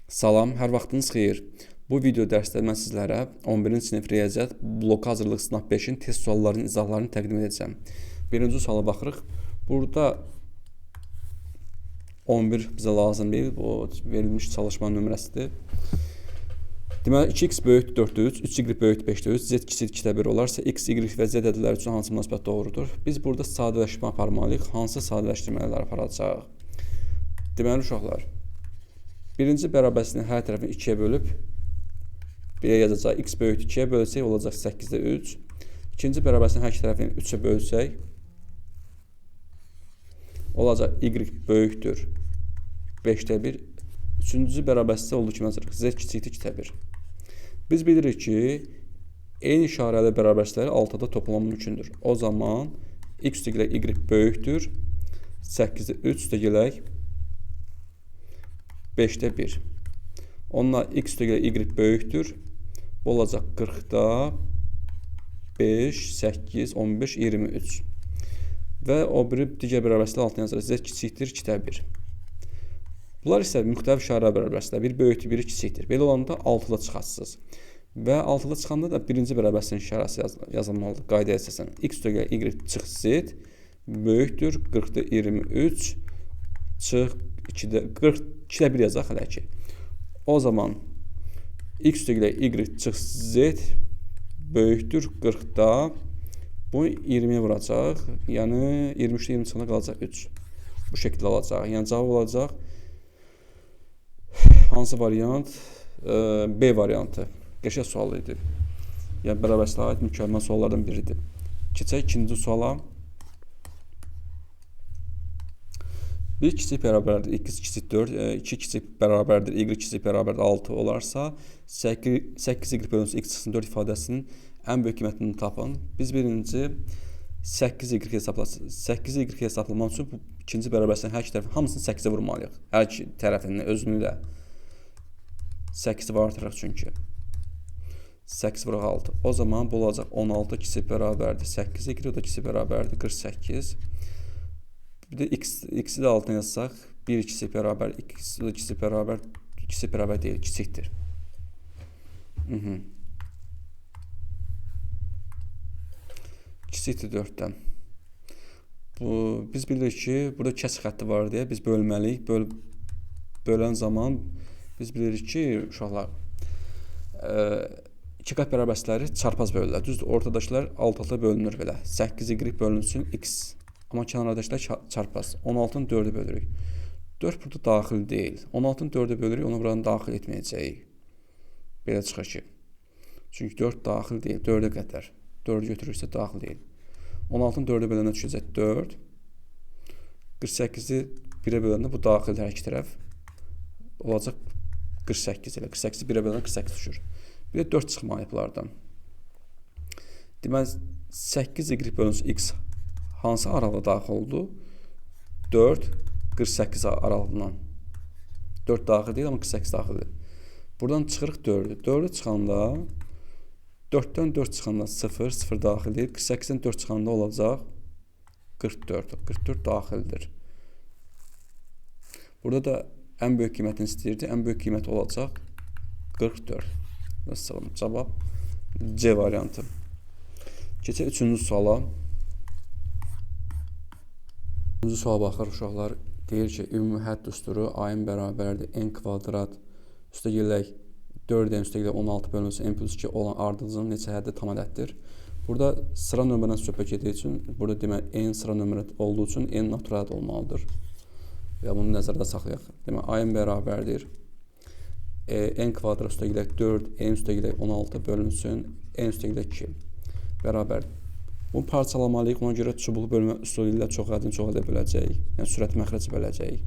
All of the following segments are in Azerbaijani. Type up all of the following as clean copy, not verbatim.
Salam, hər vaxtınız xeyir. Bu video dərsdə mən sizlərə 11-ci sinif riyaziyyat blok hazırlıq sınaq 5-in test suallarının izahlarını təqdim edəcəm. Birinci suala baxırıq. Burada 11 bizə lazım deyil. Bu verilmiş çalışma nömrəsidir. Deməli 2x böyükdür 4-də 3, 3y böyükdür 5-də 3, z kiçikdir 2-də 1 olarsa x, y və z ədədləri üçün hansı münasibət doğrudur? Biz burada sadələşmə aparmalıyıq. Hansı sadələşdirmələr aparacağıq? Deməli uşaqlar, birinci bərabərsini hər tərəfini 2-yə bölüb 1-yə yazacaq. X böyükdür 2-yə bölsək olacaq 8-də 3. İkinci bərabərsini hər iki tərəfini 3-ə bölsək olacaq y böyükdür 5-də 1. Üçüncü bərabərsə olduğu kimi yazırıq. Z kiçikdir 2-də 1. Biz bilirik ki, eyni işarəli bərabərsləri 6-da toplam mümkündür. O zaman x üstəgələk y böyükdür 8-də 3 üstəgələk 5-də 1. Onunla x üstəgələk y böyükdür. Bu olacaq 40-da 5, 8, 15, 23. Və o biri digər bərabərsləri altına yazırıq. Z kiçikdir 2-də 1. Bunlar isə müxtəlif işarə bərabərslər. Biri böyükdür, biri kiçikdir. Belə olanda 6-da çıxarsınız. Və 6-da çıxanda da birinci bərabərsin işarəsi yazılmalıdır. Qaydaya əsasən x üstəgələk y çıx z böyükdür 40-da 23 çıx 2-də 1 yazaq hələ ki. O zaman x üstəgələk y çıx z böyükdür 40-da bu 20-yə vuracaq. Yəni 23-də 20 çıxanda qalacaq 3. Bu şəkildə alacaq. Yəni cavab olacaq hansı variant? B variantı. Qəşəng sual idi. Yəni bərabərslərə aid mükəmməl suallardan biridir. Keçək ikinci suala. 1 kiçik bərabərdir, x kiçik 4, 2 kiçik bərabərdir, y kiçik bərabərdir 6 olarsa 8y bölünsün x çıxsın 4 ifadəsinin ən böyük qiymətini tapın. Biz birinci 8y hesablamaq üçün bu ikinci bərabərsinin hər iki tərəfini hamısını 8-ə vurmalıyıq. Hər iki tərəfini özünü də 8-i var artıraq çünki. 8 vuraq 6. O zaman bu olacaq 16 kiçik bərabərdir 8y, o da kiçik bərabərdir 48. Bir də x-i də altına yazsaq 1 kiçik bərabər, x da kiçik bərabər deyil, kiçikdir. Kiçikdir 4-dən. Biz bilirik ki, burada kəsik xətti var deyə biz bölməliyik. Bölən zaman biz bilirik ki, uşaqlar iki qat bərabərsləri çarpaz bölürlər. Düzdür, ortadakılar alt-alta bölünür belə. 8y bölünsün x. Amma kənardakılar çarpaz. 16-nı 4-ə bölürük. 4 burada daxil deyil. 16-nı 4-ə bölürük, onu buranı daxil etməyəcəyik. Belə çıxır ki. Çünki 4 daxil deyil, 4-ə qədər. 4-ü götürürsə daxil deyil. 16-nı 4-ə böləndə düşəcək 4. 48-i 1-ə böləndə bu daxil hər iki tərəf. Olacaq 48 ilə. 48-i 1-ə böləndə 48 düşür. Bir də 4 çıxmalıyıq bunlardan. Deməli, 8y bölünsün x hansı aralığa daxil oldu? 4, 48 aralığından. 4 daxil deyil, amma 48 daxildir. Buradan çıxırıq 4-ü. 4-ü çıxanda 4-dən 4 çıxanda 0, 0 daxil deyil. 48-dən 4 çıxanda olacaq 44. 44 daxildir. Burada da ən böyük qiymətini istəyirdi. Ən böyük qiymət olacaq 44. Məsələn, cavab C variantı. Keçək üçüncü suala. Üçüncü suala baxır uşaqlar. Deyir ki, ümumi hədd düsturu a-ın bərabərdir n kvadrat üstəgələk 4n üstəgələk 16 bölünsün n plus 2 olan ardıcının neçə həddi tam ədəddir? Burada sıra nömrədən söhbət etdiyi üçün, burada deməli n sıra nömrə olduğu üçün n natural ədəd olmalıdır. Və bunu nəzərdə saxlayaq. Deməli, a-ın bərabərdir n kvadrat üstəgələk 4, n üstəgələk 16 bölünsün n üstəgələk 2 bərabər. Bunu parçalamalıyıq, ona görə çubuğu bölmə üsulu ilə çox edə biləcəyik. Yəni sürət məxrəci böləcəyik.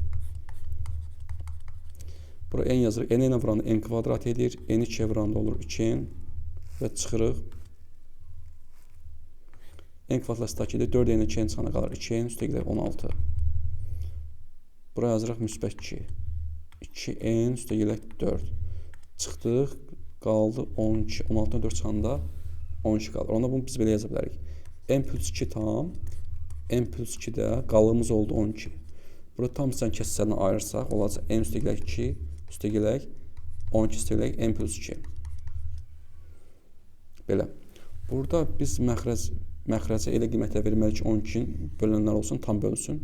Bura n yazırıq. N ilə vuranda n kvadrat edir. N 2-yə vuranda olur 2n və çıxırıq. N kvadrat 2-də 4n 2n çıxana qalır 2n üstəgələk 16. Bura yazırıq müsbət 2. 2n üstəgələk 4. Çıxdıq, qaldı 12. 16-dan 4 çıxanda 12 qalır. Onda bunu biz belə yaza bilərik. n plus 2 tam, n plus 2-də qalığımız oldu 12. Burada tam hissəni kəsərlə ayırsaq olacaq n üstəgələk 2 üstəgələk 12 üstəgələk n plus 2. Belə. Burada biz məxrəcə elə qiymətlər verməliyik ki, 12-nin bölünənlər olsun, tam bölünsün.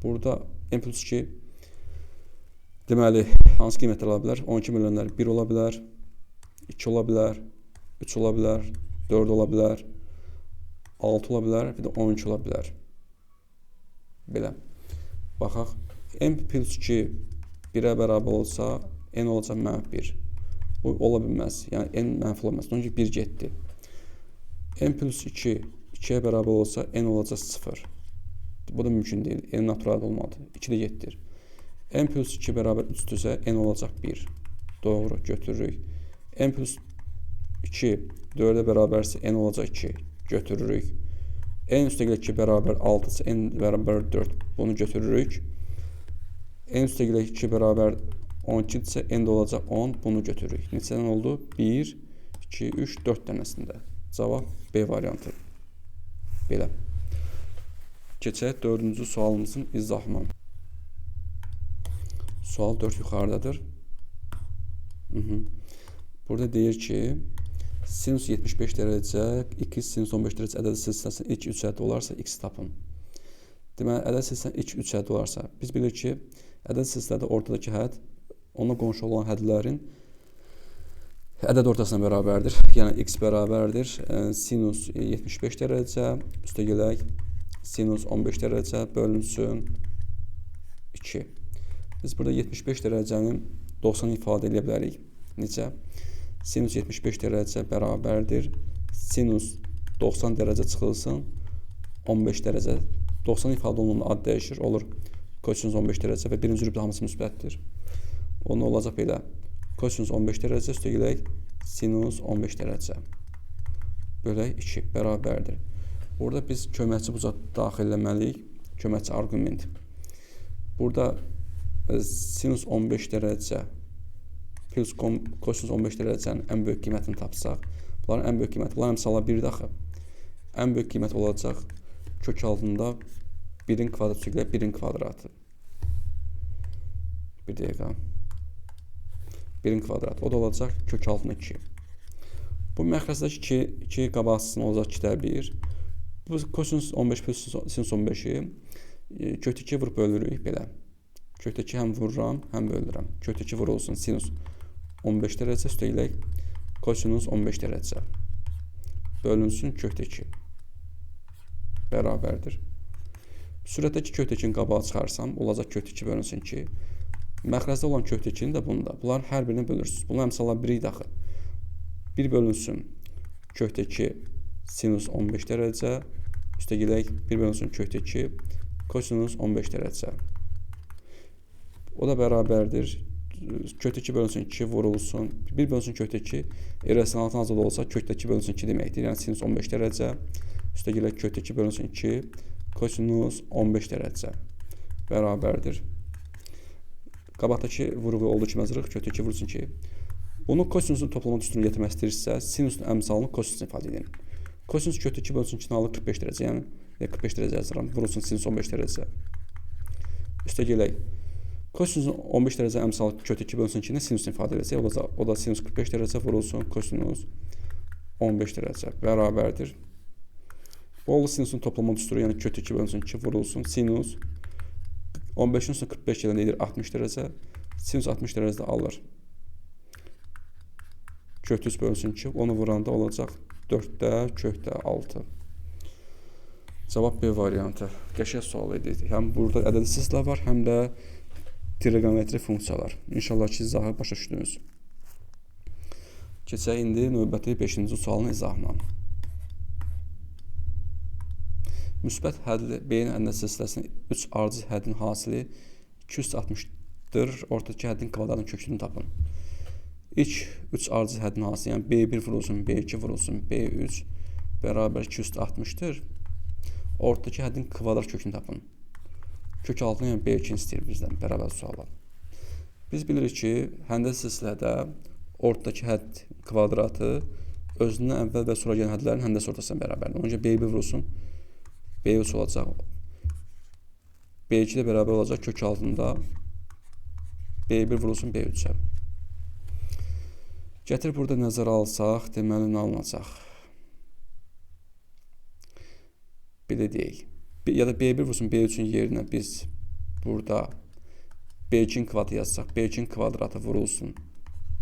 Burada n plus 2 deməli, hansı qiymətlər ola bilər? 12 bölünənlər 1 ola bilər, 2 ola bilər, 3 ola bilər, 4 ola bilər, 6 ola bilər, bir də 12 ola bilər. Belə. Baxaq. N plus 2 1-ə bərabər olsa, n olacaq -1. Bu ola bilməz. Yəni, n mənfi ola bilməz. Çünki 1 getdi. N plus 2 2-yə bərabər olsa, n olacaq 0. Bu da mümkün deyil. N natural olmalıdır. 2 də getdir. N plus 2 bərabər 3-dürsə, n olacaq 1. Doğru, götürürük. N plus 2 4-ə bərabərsə, n olacaq 2. Götürürük. N üstəgəl 2 bərabər 6-sı, n bərabər 4. Bunu götürürük. N üstəgəl 2 bərabər 12-dirsə, n də olacaq 10. Bunu götürürük. Neçədən oldu? 1, 2, 3, 4 dənəsində. Cavab B variantı. Belə. Keçək 4-cü sualımızın izahına. Sual 4 yuxarıdadır. Burada deyir ki, sinus 75 dərəcə, x sinus 15 dərəcə ədəd silsiləsinin ilk 3 ədədi olarsa, x tapın. Deməli, ədəd silsiləsinin ilk 3 ədədi olarsa, biz bilirik ki, ədəd silsilədə ortadakı hədd, ona qonşu olan hədlərin ədəd ortasına bərabərdir. Yəni, x bərabərdir sinus 75 dərəcə, üstəgələk sinus 15 dərəcə bölünsün 2. Biz burada 75 dərəcənin 90 ifadə edə bilərik. Necə? Sinus 75 dərəcə bərabərdir. Sinus 90 dərəcə çıxılsın 15 dərəcə. 90 ifadə olunduğunda ad dəyişir. Olur kosinus 15 dərəcə və birinci rübdə hamısı müsbətdir. Onu olacaq belə. Kosinus 15 dərəcə üstəgələk sinus 15 dərəcə. Bölək 2 bərabərdir. Burada biz köməkçi bucaq daxil eləməliyik. Köməkçi arqument. Burada sinus 15 dərəcə plus kosinus 15 dərəcənin ən böyük qiymətini tapsaq, bunların ən böyük qiyməti, bunlar əmsala 1-dir axı. Ən böyük qiymət olacaq kök altında 1-in kvadratı üstəgələk 1-in kvadratı. Bir dəqiqə. 1-in kvadratı. O da olacaq kök altında 2. Bu məxrəcdəki 2 qabaqsızın olacaq 2-də 1. Bu kosinus 15 plus sinus 15-i kökdə 2 vurub bölürük belə. Kökdə 2 həm vururam, həm bölürəm. Kökdə 2 vurulsun sinus 15 dərəcə üstəgələk kosinus 15 dərəcə. Bölünsün kökdə 2. Bərabərdir. Sürətdəki kökdə 2-ni qabağa çıxarsam, olacaq kökdə 2 bölünsün 2. Məxrəcdə olan kökdə 2-ni də bunda. Bunlar hər birini bölürsünüz. Bunlar əmsallar 1 idi axı. 1 bölünsün kökdə 2 sinus 15 dərəcə üstəgələk 1 bölünsün kökdə 2 kosinus 15 dərəcə. O da bərabərdir. Kökdə 2 bölünsün 2 vurulsun. 1 bölünsün kökdə 2 irrasionalın azad olsa kökdə 2 bölünsün 2 deməkdir. Yəni sinus 15 dərəcə üstəgələk kökdə 2 bölünsün 2 kosinus 15 dərəcə bərabərdir. Qabaqdakı vurğu olduğu kimi yazırıq. Kökdə 2 vurulsun 2. Bunu kosinusun toplama düsturuna yetirmək istəyirsə, sinusun əmsalını kosinusla ifadə edin. Kosinus kökdə 2 bölünsün 2-ni alır 45 dərəcə. Yəni 45 dərəcə yazıram. Vurulsun sinus 15 dərəcə. Üstəgələk kosinusun 15 dərəcə əmsalı kökdə 2 bölünsün 2-ni sinusun ifadə edəcək. O da sinus 45 dərəcə vurulsun kosinus 15 dərəcə bərabərdir. Bu oldu sinusun toplama düsturu, yəni kökdə 2 bölünsün 2 vurulsun sinus 15-in üstü 45 gələn edir 60 dərəcə. Sinus 60 dərəcədə alır. Kökdə 3 bölünsün 2. Onu vuranda olacaq 4-də kökdə 6. Cavab B variantı. Qəşəng sual idi. Həm burada ədədi silsilə var, həm də trigonometri funksiyalar. İnşallah ki, izahı başa düşdünüz. Keçək indi növbəti 5-ci sualın izahına. Müsbət hədli beyin ədəd silsiləsinin 3 ardıcıl həddin hasili 260-dır. Ortadakı həddin kvadratının kökünü tapın. İlk 3 ardıcıl həddin hasili, yəni B1 vurulsun, B2 vurulsun, B3 bərabər 260-dır. Ortadakı həddin kvadrat kökünü tapın. Kök altını, yəni B2-ni istəyir bizdən, bərabər suala. Biz bilirik ki, həndə silsilədə ortadakı hədd kvadratı özündən əvvəl və sonra gələn hədlərin həndəs ortasına bərabərdir. Ona görə B1 vurulsun, B3 olacaq. B2 də bərabər olacaq kök altında B1 vurulsun B3-ə. Gətir burada nəzərə alsaq, deməli nə alınacaq? Belə deyək. Ya da B1 vursun B3-ün yerinə biz burada B2-nin kvadratı yazacaq. B2-nin kvadratı vurulsun.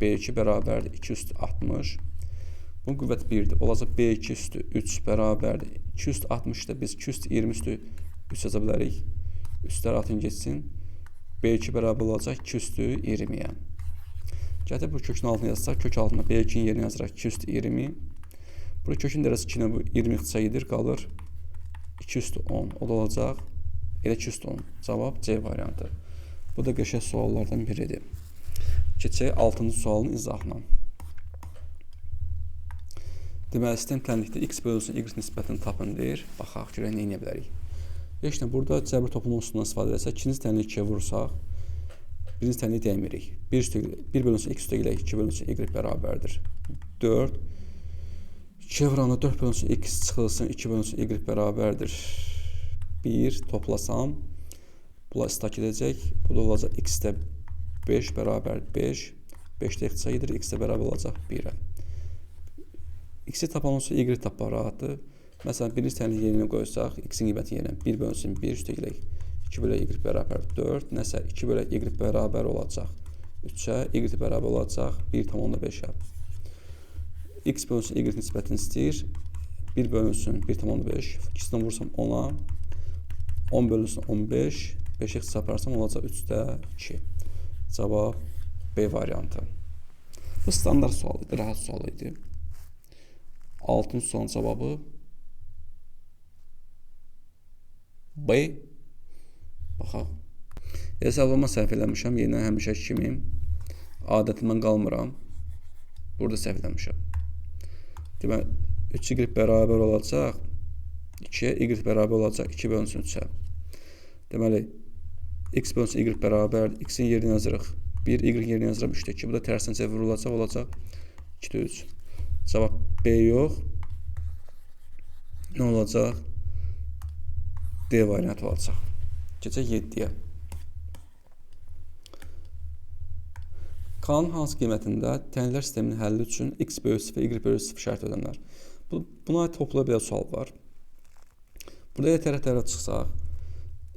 B2 bərabərdir 2 üstü 60. Bunun qüvvəti 1-dir. Olacaq B2 üstü 3 bərabərdir. 2 üstü 60-da biz 2 üstü 20 üstü 3 yaza bilərik. Üstlər atın geçsin. B2 bərabər olacaq 2 üstü 20-yə. Gətir bu kökün altına yazacaq. Kök altına B2-nin yerinə yazacaq 2 üstü 20. Burada kökün dərəsi 2-nə bu 20 ixtisa edir. Qalır 2 üstü 10. O da olacaq. Elə 2 üstü 10. Cavab C variantı. Bu da qəşəng suallardan biridir. Keçək 6-cı sualın izahına. Deməli, sistem tənlikdə x bölünsün y nisbətini tapın deyir. Baxaq, görək nə edə bilərik. Heç nə, burada cəbir toplumun üstündən istifadə etsək, ikinci tənliyi 2-yə vursaq, birinci tənliyi dəymirik. 1 bölünsün x üstəgilər 2 bölünsün y bərabərdir. 4. 2-yə vuranda 4 bölünsün x çıxılsın, 2 bölünsün y bərabərdir. 1 toplasam, bunlar istak edəcək. Bu da olacaq x-də 5 bərabər 5. 5-də ixtisa edir, x-də bərabər olacaq 1-ə. X-i tapan olsa y tapar rahatdır. Məsələn, birinci tənliyi yerinə qoysaq, x-in qiyməti yerinə 1 bölünsün 1 üstəgilər 2 bölə y bərabər 4. Nəsə 2 bölə y bərabər olacaq 3-ə, y bərabər olacaq 1,5-ə. X bölünsün y nisbətini istəyir. 1 bölünsün 1,5. İkisindən vursam 10-a. 10 bölünsün 15. 5-ə ixtisa aparsam olacaq 3-də 2. Cavab B variantı. Bu standart sual idi, rahat sual idi. 6-cı sualın cavabı B. Baxaq. Hesablama səhv eləmişəm. Yenə həmişə kimi adətimdən qalmıram. Burada səhv eləmişəm. Deməli, 3y bərabər olacaq 2-yə, y bərabər olacaq 2 bölünsün 3-ə. Deməli, x bölünsün y bərabər, x-in yerinə yazırıq 1, y yerinə yazırıq 3-də 2. Bu da tərsinə çevriləcək, olacaq 2-də 3. Cavab B yox. Nə olacaq? D variantı olacaq. Keçək 7-yə. K-nın hansı qiymətində tənliklər sisteminin həlli üçün x bölü 0, y bölü 0 şərt ödənilər? Buna toplu bir sual var. Burada tərəf-tərəf çıxsaq,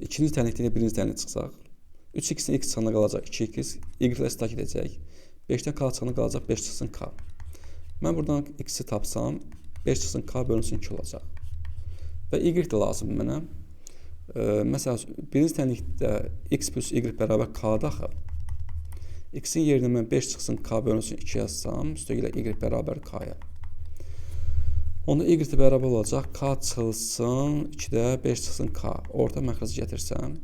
ikinci tənlikdə birinci tənlik çıxsaq, 3x-in x çıxanda qalacaq 2x, y ilə istak edəcək. 5-dən k çıxanda qalacaq 5 çıxsın k. Mən buradan x-i tapsam, 5 çıxsın k bölünsün 2 olacaq. Və y də lazımdır mənə. Məsələn, birinci tənlikdə x plus y bərabər k-da axı. X-in yerinə mən 5 çıxsın k bölünsün 2 yazsam, üstəgələ y bərabər k-ya. Onda y bərabər olacaq, k çıxılsın, 2-də 5 çıxsın k. Orta məxrəci gətirsəm,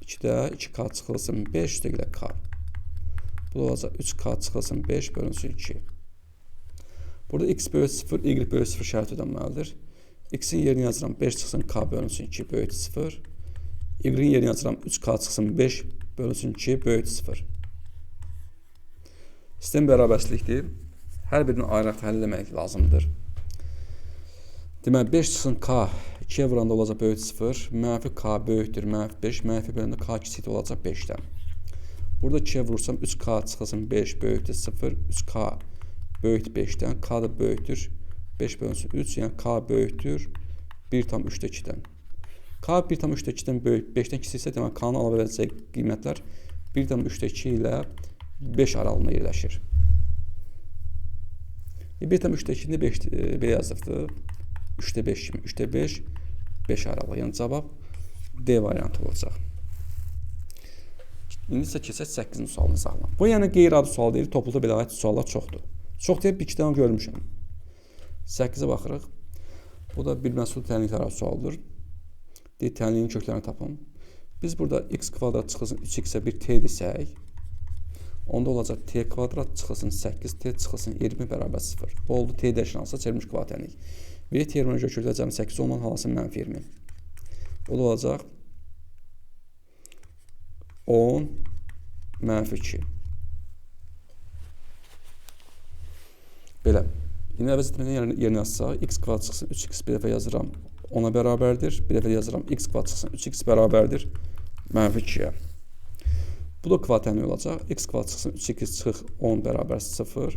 2-də 2k çıxılsın 5 üstəgələ k. Bu da olacaq 3k çıxılsın 5 bölünsün 2. Burada x bölü 0, y bölü 0 şərt ödənməlidir. X-in yerinə yazıram 5 çıxsın k bölünsün 2 böyütü 0. Y-in yerinə yazıram 3k çıxsın 5 bölünsün 2 böyütü 0. Sistem bərabərsizlikdir. Hər birini ayrı həll etmək lazımdır. Deməli 5 çıxsın k 2-yə vuranda olacaq böyütü 0. Mənfi k böyükdür, mənfi 5. Mənfi böləndə k kiçikdir olacaq 5-dən. Burada 2-yə vurursam 3k çıxılsın 5 böyükdür 0. 3k böyükdür 5-dən. K da böyükdür 5 bölünsün 3. Yəni k böyükdür 1,3-də 2-dən. K 1,3-də 2-dən böyük 5-dən kiçiksə, demək k-nın ala biləcək qiymətlər 1,3-də 2 ilə 5 aralığında yerləşir. 1,3-də 2-də 5 belə yazılıbdır. 3-də 5 kimi. 3-də 5, 5 aralığı. Yəni cavab D variantı olacaq. İndi isə keçək 8-ci sualın izahına. Bu yəni qeyri-adi sual deyil, topluda belə aid suallar çoxdur. Çox deyib bir iki dənə görmüşəm. 8-ə baxırıq. Bu da bir məsul tənliklər sualdır. Deyək, tənliyin köklərini tapın. Biz burada x kvadrat çıxılsın 3x-ə bir t desək, onda olacaq t kvadrat çıxılsın 8, t çıxılsın 20 bərabər 0. Bu oldu t dəyişən çevrilmiş kvadrat tənlik. Və t yerine götürüldü cəmi 8 olmanın halası mənfi 20. O da olacaq 10 mənfi 2. Belə. İndi əvəz etmədən yerinə yazsaq, x kvadrat çıxsın 3x bir dəfə yazıram 10-a bərabərdir. Bir dəfə yazıram x kvadrat çıxsın 3x bərabərdir mənfi 2-yə. Bu da kvadrat təmin olacaq. X kvadrat çıxsın 3x çıxır 10 bərabər 0.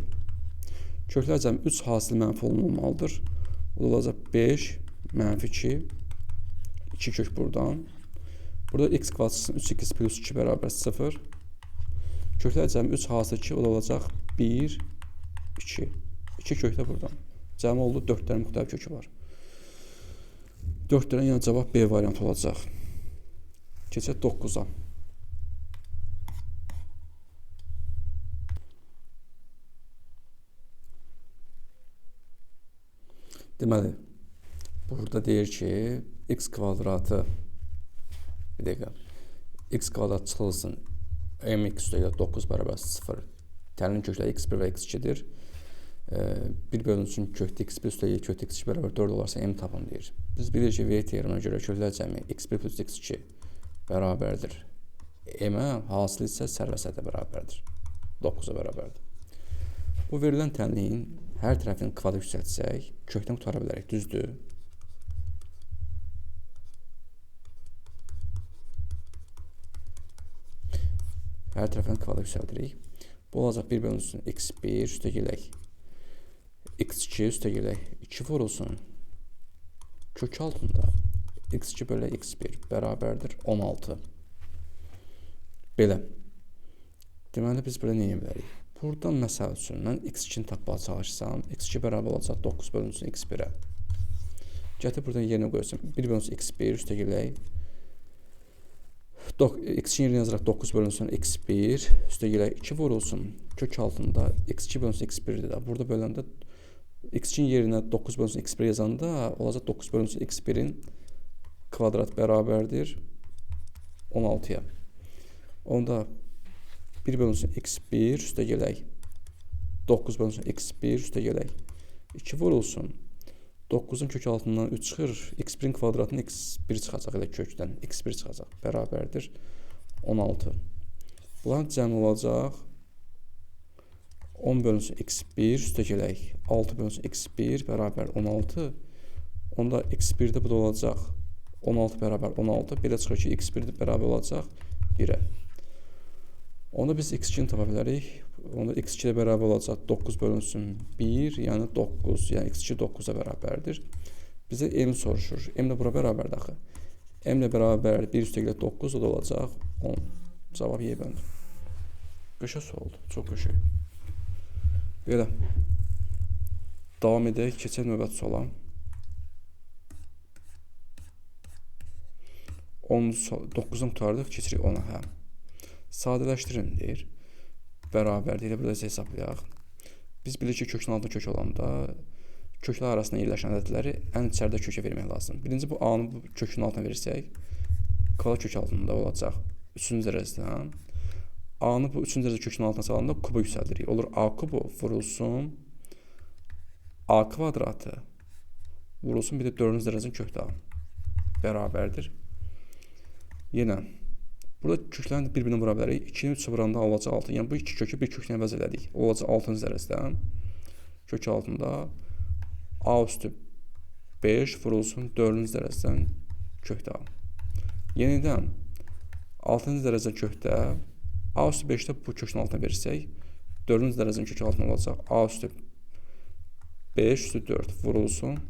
Köklər cəmi 3 hasil mənfi olmalıdır. Bu da olacaq 5 mənfi 2. 2 kök buradan. Burada x kvadrat çıxsın 3x plus 2 bərabər 0. Köklər cəmi 3 hasil 2. O da olacaq 1, 2. 2 kök də buradan. Cəmi oldu 4 dənə müxtəlif kökü var. 4 dənə yəni cavab B variantı olacaq. Keçək 9-a. Deməli, burada deyir ki, x kvadratı, bir dəqiqə, x kvadrat çıxılsın, mx üstəgəl 9 bərabər 0, təlinin kökləri x1 və x2-dir. Bir bölünsün kökdə x1 üstəgəl kökdə x2 bərabər 4 olarsa m tapın deyir. Biz bilirik ki, v teoreminə görə köklər cəmi x1 plus x2 bərabərdir. M-ə hasil isə sərvəsətə bərabərdir. 9-a bərabərdir. Bu verilən tənliyin hər tərəfini kvadrat yüksəltsək, kökdən qutara bilərək, düzdür. Hər tərəfini kvadrat yüksəldirik. Bu olacaq 1 bölünsün x1 üstəgələk x2 üstəgələk 2 vurulsun. Kök altında x2 bölü x1 bərabərdir 16. Belə. Deməli, biz belə nəyə bilərik? Buradan məsəl üçün, mən x2-ni tapmağa çalışsam, x2 bərabər olacaq 9 bölünsün x1-ə. Gətir buradan yerinə qoyursam, 1 bölünsün x1 üstəgələk x2-in yerinə yazaraq 9 bölünsün x1 üstəgələk 2 vurulsun. Kök altında x2 bölünsün x1-dir də. Burada böləndə x2-in yerinə 9 bölünsün x1 yazanda olacaq 9 bölünsün x1-in kvadrat bərabərdir 16-ya. Onda 1 bölünsün x1 üstəgələk 9 bölünsün x1 üstəgələk 2 vurulsun. 9-un kök altından 3 çıxır. x1-in kvadratının x1 çıxacaq elə kökdən. x1 çıxacaq. Bərabərdir 16. Bunların cəmi olacaq 10 bölünsün x1 üstəgələk 6 bölünsün x1 bərabər 16. Onda x1-də bu da olacaq 16 bərabər 16. Belə çıxır ki, x1 bərabər olacaq 1-ə. Onda biz x2-ni tapa bilərik. Onda x2-də bərabər olacaq 9 bölünsün 1, yəni 9, yəni x2 9-a bərabərdir. Bizə m soruşur. M də bura bərabərdir axı. M ilə bərabər 1 üstəgələ 9, o da olacaq 10. Cavab Y bəndi. Qəşəng sualdır, çox qəşəng. Belə. Davam edək, keçək növbəti suala. 9-dan qurtardıq, keçirik 10-a, hə. Sadələşdirin deyir. Bərabər deyil, burada hesablayaq. Biz bilirik ki, kökün altında kök olanda köklər arasında yerləşən ədədləri ən içəridə kökə vermək lazım. Birinci bu A-nı bu kökün altına verirsək, kvadrat kök altında olacaq 3-cü dərəcədən. A-nı bu 3-cü dərəcə kökün altına salanda kuba yüksəldirik. Olur A kubu vurulsun A kvadratı vurulsun bir də 4-cü dərəcənin kökdə bərabərdir. Yenə burada köklərin bir-birinə vura bilərik. 2-ni 3-ə vuranda olacaq 6. Yəni bu iki kökü bir köklə əvəz elədik. Olacaq 6-cı dərəcədən. Kök altında A üstü 5 vurulsun 4-cü dərəcədən kökdə. Yenidən 6-cı dərəcə kökdə A üstü 5-də bu kökün altına verirsək 4-cü dərəcənin kökü altına olacaq. A üstü 5 üstü 4 vurulsun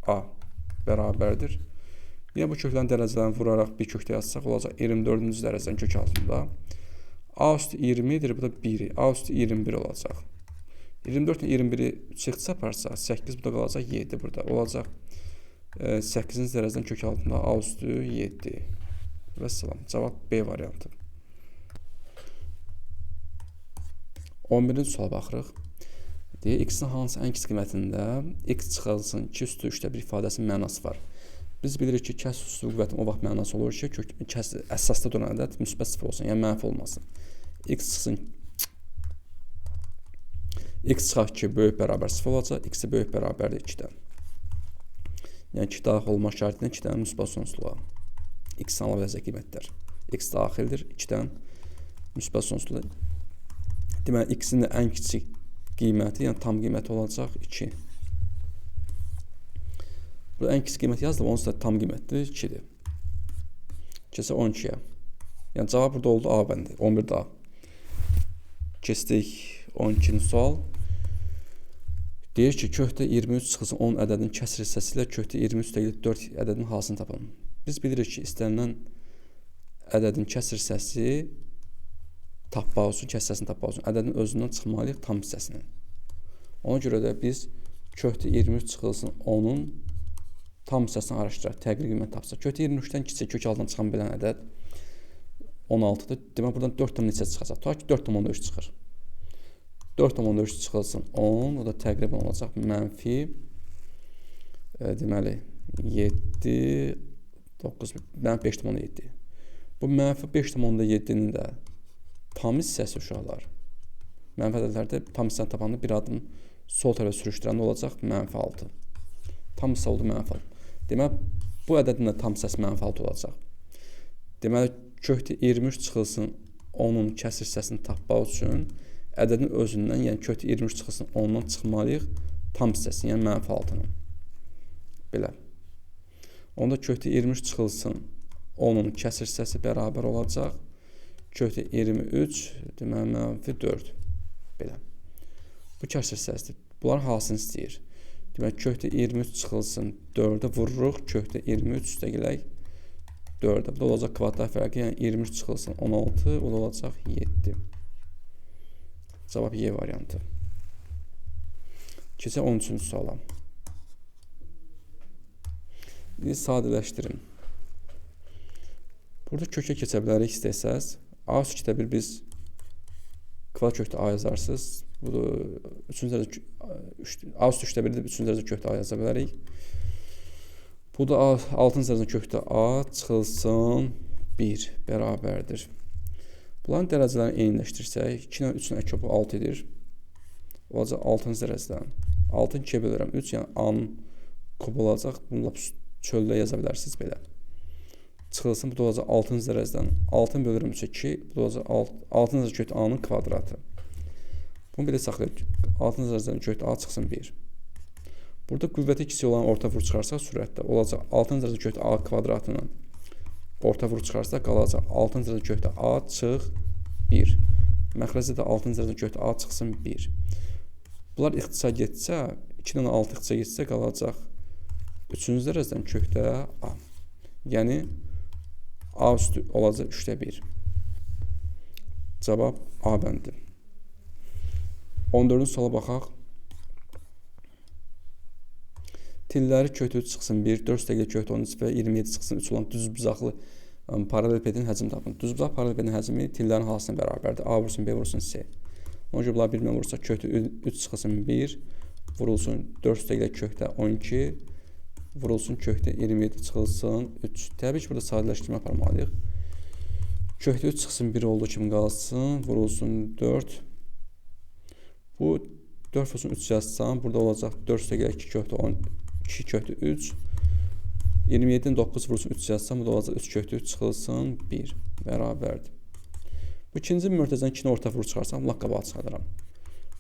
A bərabərdir. Yine bu köklərin dərəcələrini vuraraq bir kökdə yazsaq olacaq 24-cü dərəcənin kök altında. A üstü 20-dir, bu da 1. A üstü 21 olacaq. 24 ilə 21-i 3 çaparsaq 8, bu da qalacaq 7 burada. Olacaq 8-ci dərəcənin kök altında A üstü 7. Və salam. Cavab B variantı. 11-ci suala baxırıq. Deyir, x-in hansı ən kiçik qiymətində x çıxılsın 2 üstü 3-də bir ifadəsinin mənası var. Biz bilirik ki, kəsr üstü qüvvətin o vaxt mənası olur ki, əsasda duran ədəd müsbət 0 olsun, yəni mənfi olmasın. X çıxsın x çıxaq ki, böyük bərabər 0 olacaq, x də böyük bərabərdir 2-dən. Yəni 2 daxil olma şərtindən 2-dən müsbət sonsuzluğa. X-in ala biləcək qiymətlər. X daxildir 2-dən müsbət sonsuzluğa. Deməli, x-in də ən kiçik qiyməti, yəni tam qiyməti olacaq 2. Burada ən kiçik qiymət yazdım, onsuz da tam qiymətli 2-dir. Keçək 12-yə. Yəni cavab burada oldu A bəndi. 11 daha. Keçdik 12-ci sual. Deyir ki, kökdə 23 çıxılsın 10 ədədinin kəsr hissəsi ilə kökdə 23,4 ədədinin halsını tapın. Biz bilirik ki, istənilən ədədin kəsr hissəsi tapmaq üçün, kəsr hissəsini tapmaq üçün ədədin özündən çıxmalıyıq tam hissəsini. Ona görə də biz kökdə 23 çıxılsın 10-un tam hissəsini araşdıraq, təqrir qiymət tapsaq. Kökdə 23-dən kiçik kök altından çıxan bilən ədəd 16-dır. Demək, buradan 4 neçə çıxacaq? Tutaq ki, 4,3 çıxır. 4,3 çıxılsın 10, o da təqribən olacaq mənfi, deməli, 7, 9, mənfi 5,7. Bu mənfi 5,7-nin də tam hissəsi uşaqlar. Mənfi ədədlərdə tam hissəni tapanda bir adım sol tərəfə sürüşdürəndə olacaq mənfi 6. Tam hissə oldu mənfi 6. Demək, bu ədədin də tam hissəsi mənfi 6 olacaq. Deməli, kökdə 23 çıxılsın 10-un kəsr hissəsini tapmaq üçün ədədin özündən, yəni kökdə 23 çıxılsın 10-dan çıxmalıyıq tam hissəsini, yəni mənfi 6-nın. Belə. Onda kökdə 23 çıxılsın 10-un kəsr hissəsi bərabər olacaq. Kökdə 23, deməli, mənfi 4. Belə. Bu kəsr hissəsidir. Bunların halsını istəyir. Demək, kökdə 23 çıxılsın 4-ə vururuq. Kökdə 23 üstəgilək 4-ə. Bu da olacaq kvadrat fərqi. Yəni 23 çıxılsın 16. Bu da olacaq 7. Cavab Y variantı. Keçək 13-cü suala. Sadələşdirin. Burada kökə keçə bilərik istəsəz. A üstü 2-də 1 biz kvadrat kökdə A yazarsınız. Bu da 3-cü dərəcə A üstü 3-də 1-də 3-cü dərəcə kökdə A yaza bilərik. Bu da 6-cı dərəcə kökdə A çıxılsın 1 bərabərdir. Bunların dərəcələrini eyniləşdirsək, 2 ilə 3-ün əki 6 edir. Olacaq 6-cı dərəcədən. 6-ını 2-yə bölürəm 3, yəni A-nın kubu olacaq. Bunu çöldə yaza bilərsiniz belə. Çıxılsın, bu da olacaq 6-cı dərəcədən. 6-ını bölürəm 3-ə 2, bu da olacaq 6-cı dərəcə kökdə A-nın kvadratı. Bunu belə saxlayıb, 6-cı dərəcədən kökdə A çıxsın 1. Burada qüvvəti kiçik olan orta vur çıxarsaq sürətdə olacaq 6-cı dərəcə kökdə A kvadratının orta vur çıxarsaq qalacaq 6-cı dərəcə kökdə A çıx 1. Məxrəcdə də 6-cı dərəcə kökdə A çıxsın 1. Bunlar ixtisa getsə, 2-dən 6 ixtisa getsə qalacaq 3-cü dərəcədən kökdə A. Yəni A üstü olacaq 3-də 1. Cavab A bəndi. 14-cü suala baxaq. Tilləri kökdə 3 çıxsın 1, 4 üstəgəl kökdə 13 və 27 çıxsın 3 olan düzbucaqlı paralelepipedin həcmini tapın. Düzbucaqlı paralelepipedin həcmi tillərin halsına bərabərdir. A vursun, B vursun, C. Ona görə bunlar bir-birinə vursa kökdə 3 çıxsın 1, vurulsun 4 üstəgəl kökdə 12, vurulsun kökdə 27 çıxılsın 3. Təbii ki, burada sadələşdirmə aparmalıyıq. Kökdə 3 çıxsın 1 olduğu kimi qalsın, vurulsun 4. Bu 4 vurulsun 3 yazsam, burada olacaq 4 üstəgəl 2 kökdə 2 kökdə 3. 27-dən 9 vurulsun 3 yazsam, bu da olacaq 3 kökdə 3 çıxılsın 1 bərabərdir. Bu ikinci möhtəzədən 2-ni orta vur çıxarsam, laq qabağa çıxardıram.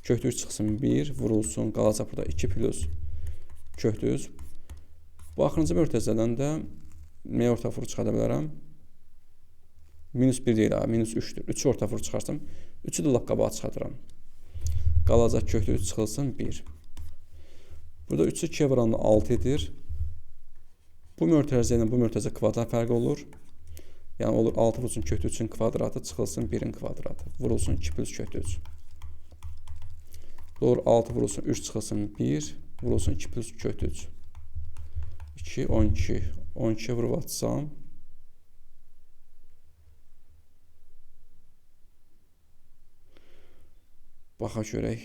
Kökdə 3 çıxsın 1, vurulsun, qalacaq burada 2 plus kökdə 3. Bu axırıncı möhtəzədən də nəyə orta vur çıxarda bilərəm? Minus 1 deyil, minus 3-dür. 3-ü orta vur çıxarsam, 3-ü də laq qabağa çıxardıram. Qalacaq kökdə 3 çıxılsın 1. Burada 3-ü 2-yə vuranda 6 edir. Bu möhtəzə ilə bu möhtəzə kvadrat fərqi olur. Yəni olur 6 vurulsun kökdə 3-ün kvadratı çıxılsın 1-in kvadratı. Vurulsun 2 plus kökdə 3. Olur 6 vurulsun 3 çıxılsın 1. Vurulsun 2 plus kökdə 3. 2, 12. 12'ye vurub atsam. Baxa görək.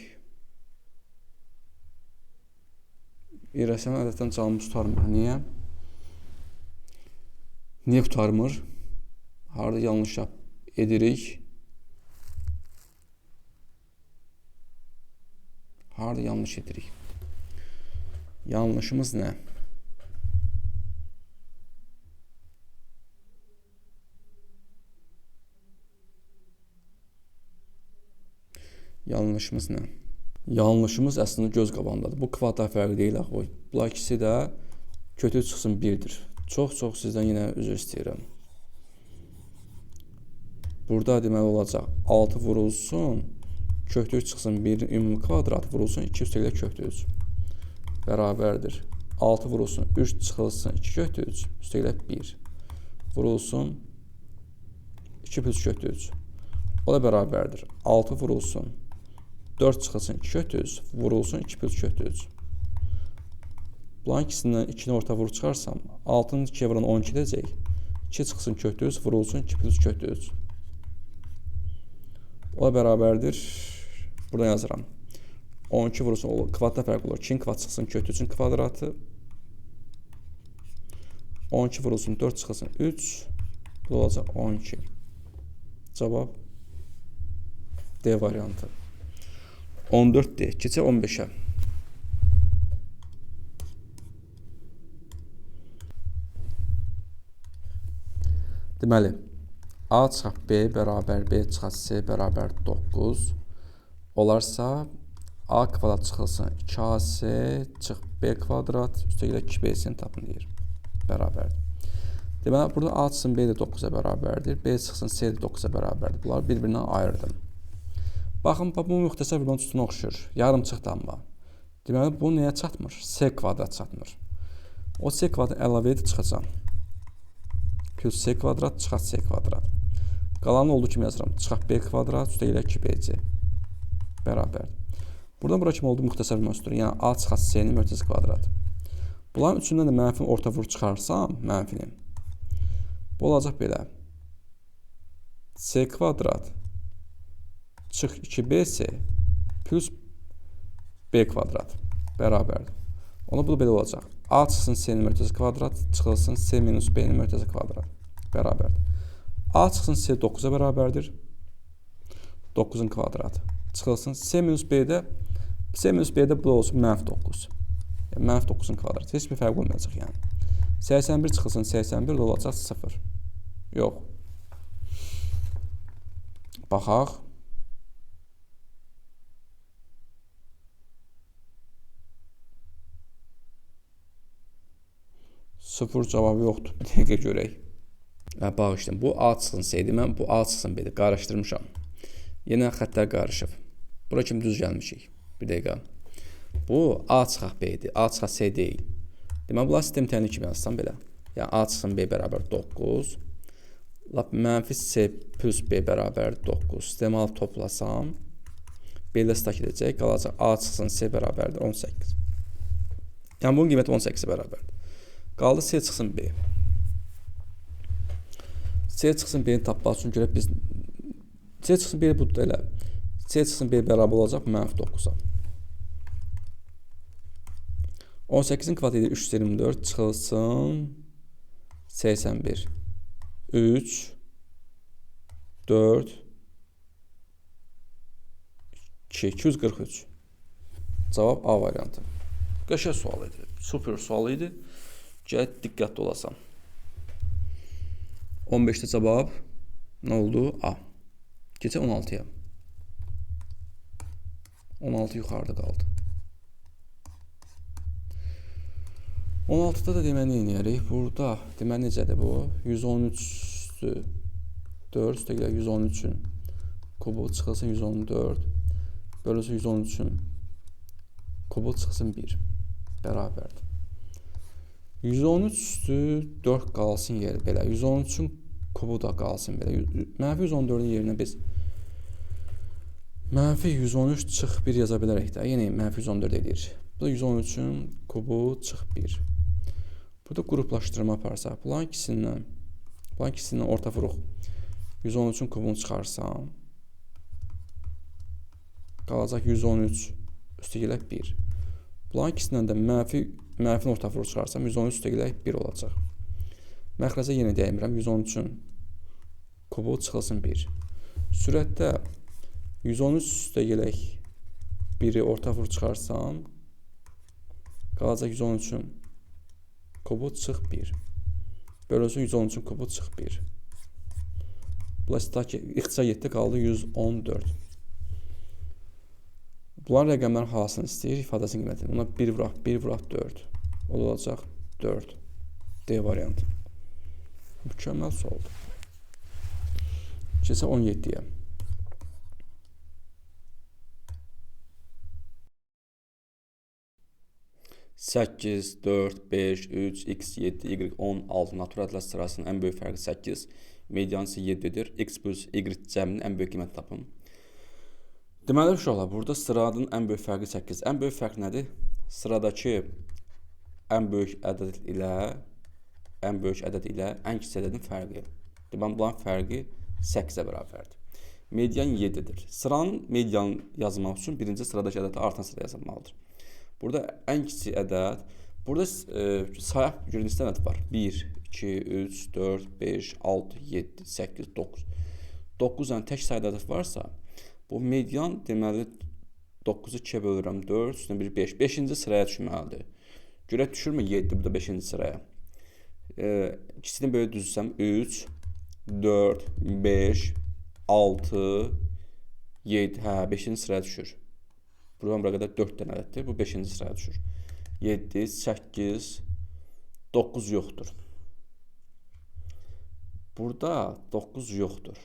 İrəsiyonel ədəddən canımız tutarmır. Niyə? Niyə tutarmır? Harada yanlış edirik? Harada yanlış edirik? Yanlışımız nə? Yanlışımız nə? Yanlışımız əslində göz qabağındadır. Bu kvadrat fərqi deyil axı. Bunlar ikisi də kötü çıxsın 1-dir. Çox sizdən yenə üzr istəyirəm. burada deməli olacaq 6 vurulsun, kökdə 3 çıxsın 1 ümumi kvadrat vurulsun 2 üstəgələ kökdə 3 bərabərdir. 6 vurulsun 3 çıxılsın 2 kökdə 3 üstəgələ 1 vurulsun 2 plus kökdə 3 o da bərabərdir. 6 vurulsun 4 çıxılsın 2 kökdə 3 vurulsun 2 plus kökdə 3. Bunların ikisindən 2-ni orta vurub çıxarsam 6-nın 2-yə vuran 12 edəcək. 2 çıxsın kökdə 3 vurulsun 2 plus kökdə 3. O da bərabərdir. Buradan yazıram. 12 vurulsun kvadratda fərq olur. 2-nin kvad çıxsın kökdə 3-ün kvadratı. 12 vurulsun 4 çıxsın 3. Bu olacaq 12. Cavab D variantı. 14D. Keçək 15-ə. Deməli, A çıxaq B bərabər B çıxaq C bərabər 9 olarsa, A kvadrat çıxılsın 2AC çıx B kvadrat üstəgələ 2BC-ni tapın deyir. Bərabərdir. Deməli, burada A çıxsın B də 9-a bərabərdir. B çıxsın C də 9-a bərabərdir. Bunları bir-birindən ayırdım. Baxın, bu müxtəsər bir tutuna oxşur. Yarımçıqdır amma. Deməli, bu nəyə çatmır? C kvadrat çatmır. O C kvadrat əlavə edib çıxacaq. Plus C kvadrat çıxaq C kvadrat. Qalanı olduğu kimi yazıram. Çıxaq B kvadrat üstəgələ 2BC bərabərdir. Buradan bura kimi oldu müxtəsər bir məsələdir. Yəni A çıxaq C-nin mərkəzi kvadratı. Bunların üçündən də mənfini orta vurub çıxarsam, mənfini. Bu olacaq belə. C kvadrat çıx 2BC plus B kvadrat bərabərdir. Ona bu da belə olacaq. A çıxsın C-nin mərkəzi kvadrat, çıxılsın C minus B-nin mərkəzi kvadrat bərabərdir. A çıxsın C 9-a bərabərdir. 9-un kvadratı. Çıxılsın C minus B-də bu da olsun mənfi 9. Yəni, mənfi 9-un kvadratı. Heç bir fərq olmayacaq yəni. 81 çıxılsın 81 də olacaq 0. Yox. Baxaq. Sıfır cavabı yoxdur. Bir dəqiqə görək. Bağışlayın. Bu A çıxsın C-dir. Mən bu A çıxsın B-dir. Qarışdırmışam. Yenə xəttlər qarışıb. Bura kimi düz gəlmişik. Bir dəqiqə. Bu A çıxaq B-dir. A çıxaq C deyil. Deməli, bunlar sistem təhlili kimi yazsam belə. Yəni, A çıxsın B bərabər 9. Mənfi C plus B bərabər 9. Sistemi alıb toplasam, B ilə stak edəcək. Qalacaq A çıxsın C bərabərdir 18. Yəni, bunun qiyməti 18-ə bərabərdir. Qaldı C çıxsın B. C çıxsın B-ni tapmaq üçün görə biz C çıxsın B budur elə. C çıxsın B bərabər olacaq mənfi 9-a. 18-in kvadratı 324 çıxılsın 81. 3 4 2 243. Cavab A variantı. Qəşəng sual idi. Super sual idi. Gələk diqqətli olasan. 15-də cavab nə oldu? A. Keçək 16-ya. 16 yuxarıda qaldı. 16-da da deməli nə edərik? Burada deməli necədir bu? 113-dür. 4 üstəgələ 113-ün kubu çıxılsın 114. Bölüsün 113-ün kubu çıxsın 1. Bərabərdir. 113-dür 4 qalsın yeri belə. 113-ün kubu da qalsın belə. Mənfi 114-ün yerinə biz mənfi 113 çıx 1 yaza bilərək də. Yenə mənfi 114 edir. Bu da 113-ün kubu çıx 1. Burada qruplaşdırma aparsaq. Bunların ikisindən orta vuruq. 113-ün kubunu çıxarsam. Qalacaq 113 üstəgələ 1. Bunların ikisindən də mənfini orta vuruq çıxarsam 113 üstəgələ 1 olacaq. Məxrəcə yenə dəymirəm. 113-ün kubu çıxılsın 1. Sürətdə 113 üstəgələ 1-i orta vuruq çıxarsam qalacaq 113-ün kubu çıx 1. Bölünsün 113-ün kubu çıx 1. İxtisar 7 qaldı 114. Bunların rəqəmlərin halasını istəyir, ifadəsinin qiymətini. Buna 1 vuraq 4. O da olacaq 4. D variantı. Mükəmməl sualdır. Keçsə 17-yə. Səkkiz, 4, 5, 3, x, 7, y, 10, 6 natural ədədlər sırasının ən böyük fərqi 8, median isə 7-dir. X plus y cəminin ən böyük qiyməti tapın. Deməli uşaqlar, burada sıranın ən böyük fərqi 8. Ən böyük fərq nədir? Sıradakı ən böyük ədəd ilə ən kiçik ədədin fərqi. Deməli bunların fərqi 8-ə bərabərdir. Median 7-dir. Sıranın medianı yazmaq üçün birinci sıradakı ədədi artan sırada yazılmalıdır. Burada ən kiçik ədəd, burada sayaq görün neçə ədəd var? 1, 2, 3, 4, 5, 6, 7, 8, 9. 9 dənə tək sayı ədəd varsa, bu median deməli 9-u 2-yə bölürəm 4, üstünə 1, 5. 5-ci sıraya düşməlidir. Görək düşürmü 7 burada 5-ci sıraya? İkisini böyle düzsəm 3, 4, 5, 6, 7, 5-ci sıraya düşür. Buradan bura qədər 4 dənə ədəddir. Bu 5-ci sıraya düşür. 7, 8, 9 yoxdur. Burada 9 yoxdur.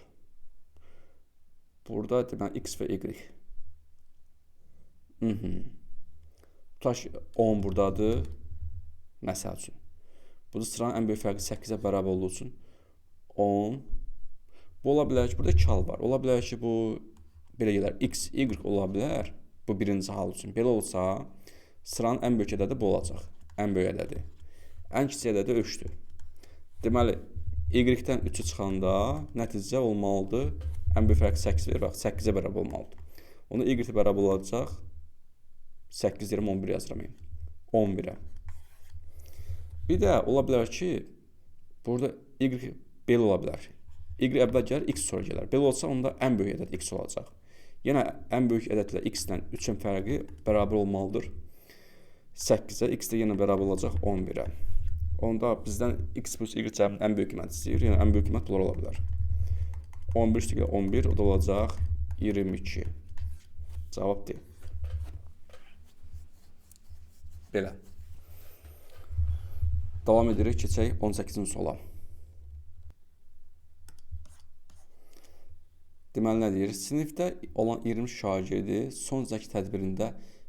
Burada deməli x və y. Tutaş 10 buradadır. Məsəl üçün. Bu sıranın ən böyük fərqi 8-ə bərabər olduğu üçün 10. Bu ola bilər ki, burada 2 hal var. Ola bilər ki, bu belə gələr. X, y ola bilər. Bu birinci hal üçün. Belə olsa, sıranın ən böyük ədədi bu olacaq. Ən böyük ədədi. Ən kiçik ədədi 3-dür. Deməli, y-dən 3-ü çıxanda nəticə olmalıdır. Ən böyük fərqi 8 verir. Bax, 8-ə bərabər olmalıdır. Onu y bərabər olacaq. 8 yerim 11 yazıram. 11-ə. Bir də ola bilər ki, burada y belə ola bilər. Y əvvəl gəlir, x sonra gələr. Belə olsa, onda ən böyük ədəd x olacaq. Yenə ən böyük ədədlə x-dən 3-ün fərqi bərabər olmalıdır 8-ə. X də yenə bərabər olacaq 11-ə. Onda bizdən x plus y cəminin ən böyük qiyməti istəyir. Yəni ən böyük qiymət bunlar ola bilər. 11 üstə 11, o da olacaq 22. Cavab deyil. Belə. Davam edirik, keçək 18-ci suala. Deməli, nə deyir? Sinifdə olan 20 şagirdi son zəki tədbirində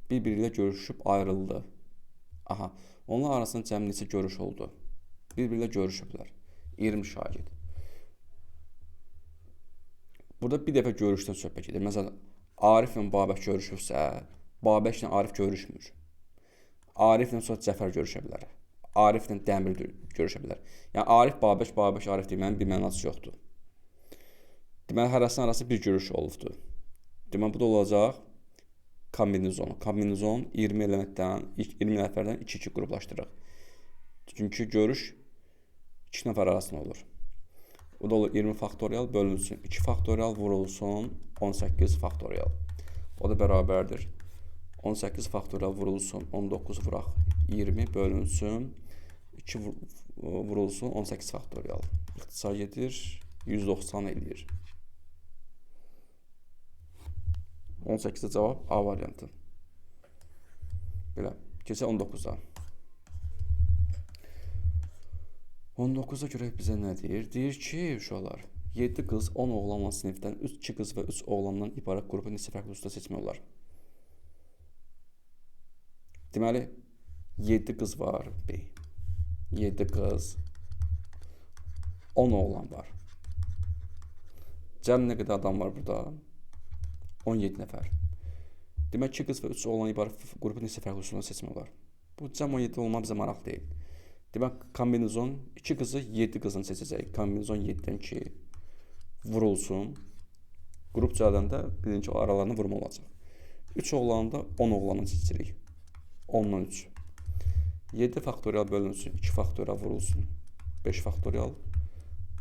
bir-biri ilə görüşüb ayrıldı. Aha, onlar arasında cəmi neçə görüş oldu? Bir-biri ilə görüşüblər. 20 şagird. Burada bir dəfə görüşdən söhbət gedir. Məsələn, Ariflə Babək görüşübsə, Babəklə Arif görüşmür. Ariflə sonra Cəfər görüşə bilər. Ariflə Dəmir görüşə bilər. Yəni, Arif, Babək, Babək, Arif demənin bir mənası yoxdur. Deməli, hərəsinin arası bir görüş olubdur. Deməli, bu da olacaq kombinizon. Kombinizon 20 elementdən, 20 nəfərdən 2-2 qruplaşdırırıq. Çünki görüş 2 nəfər arasında olur. O da olur 20 faktorial bölünsün 2 faktorial vurulsun 18 faktorial. O da bərabərdir. 18 faktorial vurulsun 19 vuraq 20 bölünsün 2 vurulsun 18 faktorial. İxtisar edir 190 eləyir. 18-də cavab A variantı. Belə. Keçək 19-da. 19-da görək bizə nə deyir? Deyir ki, uşaqlar, 7 qız, 10 oğlanla sinifdən 2 qız və 3 oğlandan ibarət qrupu neçə fərqli üsulda seçmək olar? Deməli, 7 qız var. 7 qız, 10 oğlan var. Cəm nə qədər adam var burada? 17 nəfər. Demək, 2 qız və 3 oğlan ibarət qrupu neçə fərqli üsulda seçmək olar? Bu cəm 17 olmaq bizə maraq deyil. Demək, kombinizon 2 qızı 7 qızını seçəcək. Kombinizon 7-dən 2 vurulsun. Qrup cədəndə birinci aralarını vurma olacaq. 3 oğlanında 10 oğlanı seçirik. 10-dan 3. 7 faktorial bölünsün 2 faktorial vurulsun. 5 faktorial